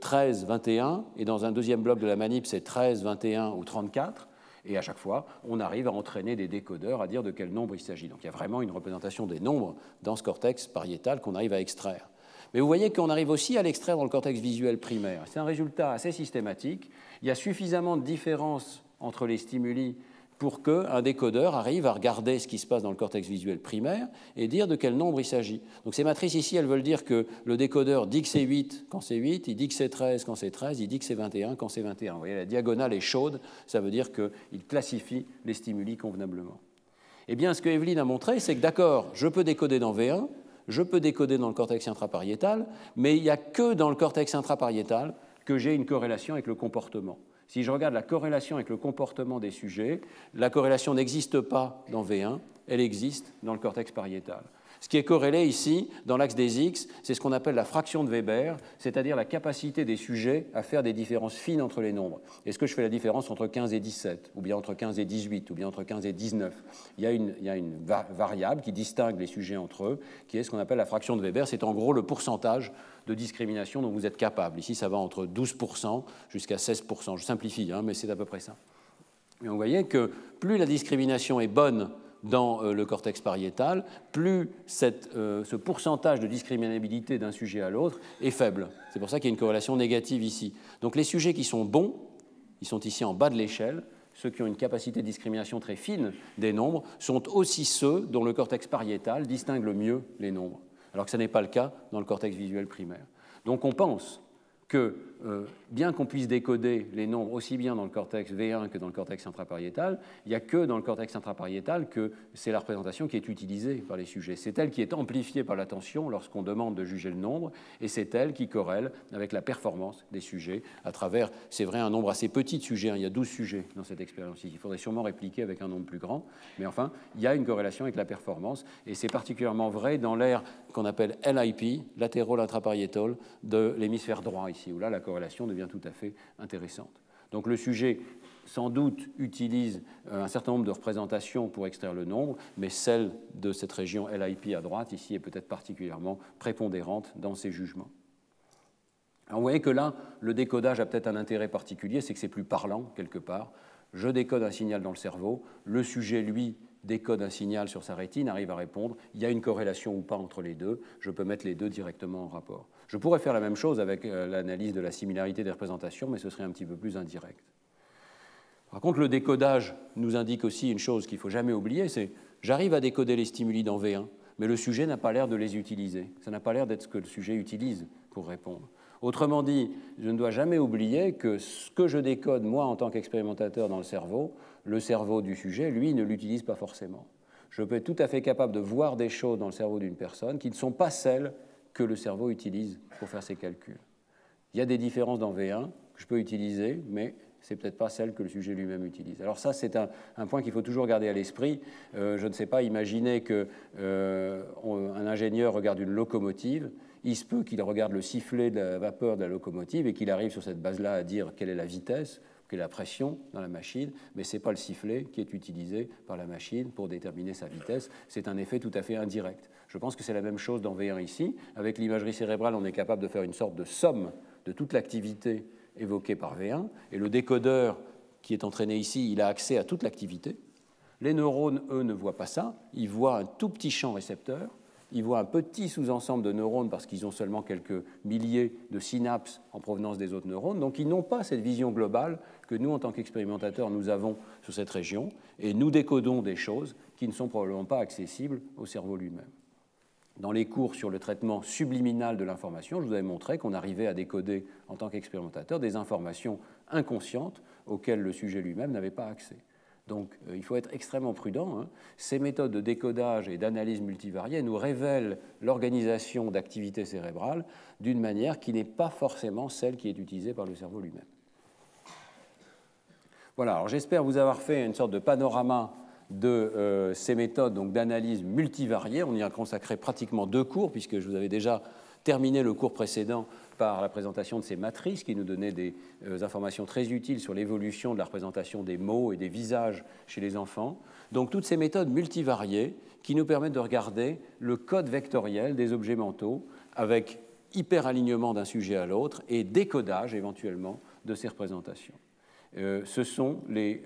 Speaker 1: 13, 21, et dans un deuxième bloc de la manip, c'est 13, 21 ou 34. Et à chaque fois, on arrive à entraîner des décodeurs à dire de quel nombre il s'agit. Donc il y a vraiment une représentation des nombres dans ce cortex pariétal qu'on arrive à extraire. Mais vous voyez qu'on arrive aussi à l'extraire dans le cortex visuel primaire. C'est un résultat assez systématique. Il y a suffisamment de différences entre les stimuli pour qu'un décodeur arrive à regarder ce qui se passe dans le cortex visuel primaire et dire de quel nombre il s'agit. Donc ces matrices ici, elles veulent dire que le décodeur dit que c'est 8 quand c'est 8, il dit que c'est 13 quand c'est 13, il dit que c'est 21 quand c'est 21. Vous voyez, la diagonale est chaude, ça veut dire qu'il classifie les stimuli convenablement. Eh bien, ce que Eveline a montré, c'est que d'accord, je peux décoder dans V1, je peux décoder dans le cortex intrapariétal, mais il n'y a que dans le cortex intrapariétal que j'ai une corrélation avec le comportement. Si je regarde la corrélation avec le comportement des sujets, la corrélation n'existe pas dans V1, elle existe dans le cortex pariétal. Ce qui est corrélé ici, dans l'axe des X, c'est ce qu'on appelle la fraction de Weber, c'est-à-dire la capacité des sujets à faire des différences fines entre les nombres. Est-ce que je fais la différence entre 15 et 17, ou bien entre 15 et 18, ou bien entre 15 et 19 ? Il y a une variable qui distingue les sujets entre eux, qui est ce qu'on appelle la fraction de Weber. C'est en gros le pourcentage de discrimination dont vous êtes capable. Ici, ça va entre 12% jusqu'à 16%. Je simplifie, mais c'est à peu près ça. Et vous voyez que plus la discrimination est bonne dans le cortex pariétal, plus ce pourcentage de discriminabilité d'un sujet à l'autre est faible. C'est pour ça qu'il y a une corrélation négative ici. Donc les sujets qui sont bons, ils sont ici en bas de l'échelle, ceux qui ont une capacité de discrimination très fine des nombres, sont aussi ceux dont le cortex pariétal distingue le mieux les nombres, alors que ce n'est pas le cas dans le cortex visuel primaire. Donc on pense que, bien qu'on puisse décoder les nombres aussi bien dans le cortex V1 que dans le cortex intrapariétal, il n'y a que dans le cortex intrapariétal que c'est la représentation qui est utilisée par les sujets. C'est elle qui est amplifiée par l'attention lorsqu'on demande de juger le nombre, et c'est elle qui corrèle avec la performance des sujets à travers, c'est vrai, un nombre assez petit de sujets. Il y a 12 sujets dans cette expérience. Il faudrait sûrement répliquer avec un nombre plus grand, mais enfin, il y a une corrélation avec la performance, et c'est particulièrement vrai dans l'aire qu'on appelle LIP, latéral intrapariétal, de l'hémisphère droit ici, où là, la corrélation devient tout à fait intéressante. Donc le sujet, sans doute, utilise un certain nombre de représentations pour extraire le nombre, mais celle de cette région LIP à droite, ici, est peut-être particulièrement prépondérante dans ses jugements. Alors vous voyez que là, le décodage a peut-être un intérêt particulier, c'est que c'est plus parlant, quelque part. Je décode un signal dans le cerveau, le sujet, lui, décode un signal sur sa rétine, arrive à répondre, il y a une corrélation ou pas entre les deux, je peux mettre les deux directement en rapport. Je pourrais faire la même chose avec l'analyse de la similarité des représentations, mais ce serait un petit peu plus indirect. Par contre, le décodage nous indique aussi une chose qu'il ne faut jamais oublier, c'est j'arrive à décoder les stimuli dans V1, mais le sujet n'a pas l'air de les utiliser. Ça n'a pas l'air d'être ce que le sujet utilise pour répondre. Autrement dit, je ne dois jamais oublier que ce que je décode, moi, en tant qu'expérimentateur dans le cerveau du sujet, lui, ne l'utilise pas forcément. Je peux être tout à fait capable de voir des choses dans le cerveau d'une personne qui ne sont pas celles que le cerveau utilise pour faire ses calculs. Il y a des différences dans V1 que je peux utiliser, mais ce n'est peut-être pas celles que le sujet lui-même utilise. Alors ça, c'est un point qu'il faut toujours garder à l'esprit. Je ne sais pas, imaginer qu'un ingénieur regarde une locomotive, il se peut qu'il regarde le sifflet de la vapeur de la locomotive et qu'il arrive sur cette base-là à dire quelle est la vitesse, quelle est la pression dans la machine, mais ce n'est pas le sifflet qui est utilisé par la machine pour déterminer sa vitesse, c'est un effet tout à fait indirect. Je pense que c'est la même chose dans V1 ici. Avec l'imagerie cérébrale, on est capable de faire une sorte de somme de toute l'activité évoquée par V1, et le décodeur qui est entraîné ici, il a accès à toute l'activité. Les neurones, eux, ne voient pas ça, ils voient un tout petit champ récepteur, ils voient un petit sous-ensemble de neurones parce qu'ils ont seulement quelques milliers de synapses en provenance des autres neurones, donc ils n'ont pas cette vision globale que nous, en tant qu'expérimentateurs, nous avons sur cette région, et nous décodons des choses qui ne sont probablement pas accessibles au cerveau lui-même. Dans les cours sur le traitement subliminal de l'information, je vous avais montré qu'on arrivait à décoder, en tant qu'expérimentateur, des informations inconscientes auxquelles le sujet lui-même n'avait pas accès. Donc, il faut être extrêmement prudent. Ces méthodes de décodage et d'analyse multivariée nous révèlent l'organisation d'activités cérébrales d'une manière qui n'est pas forcément celle qui est utilisée par le cerveau lui-même. Voilà, alors j'espère vous avoir fait une sorte de panorama de ces méthodes d'analyse multivariée. On y a consacré pratiquement 2 cours, puisque je vous avais déjà terminé le cours précédent par la présentation de ces matrices qui nous donnaient des informations très utiles sur l'évolution de la représentation des mots et des visages chez les enfants. Donc toutes ces méthodes multivariées qui nous permettent de regarder le code vectoriel des objets mentaux avec hyperalignement d'un sujet à l'autre et décodage éventuellement de ces représentations. Ce sont les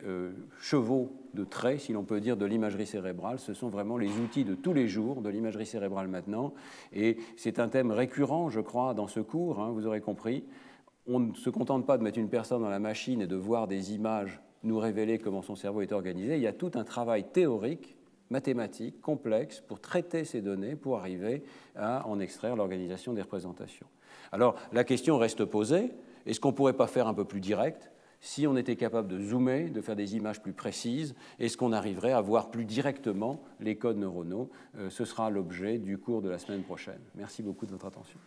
Speaker 1: chevaux de trait, si l'on peut dire, de l'imagerie cérébrale. Ce sont vraiment les outils de tous les jours de l'imagerie cérébrale maintenant. Et c'est un thème récurrent, je crois, dans ce cours, hein, vous aurez compris. On ne se contente pas de mettre une personne dans la machine et de voir des images nous révéler comment son cerveau est organisé. Il y a tout un travail théorique, mathématique, complexe, pour traiter ces données, pour arriver à en extraire l'organisation des représentations. Alors, la question reste posée. Est-ce qu'on ne pourrait pas faire un peu plus direct ? Si on était capable de zoomer, de faire des images plus précises, est-ce qu'on arriverait à voir plus directement les codes neuronaux ? Ce sera l'objet du cours de la semaine prochaine. Merci beaucoup de votre attention.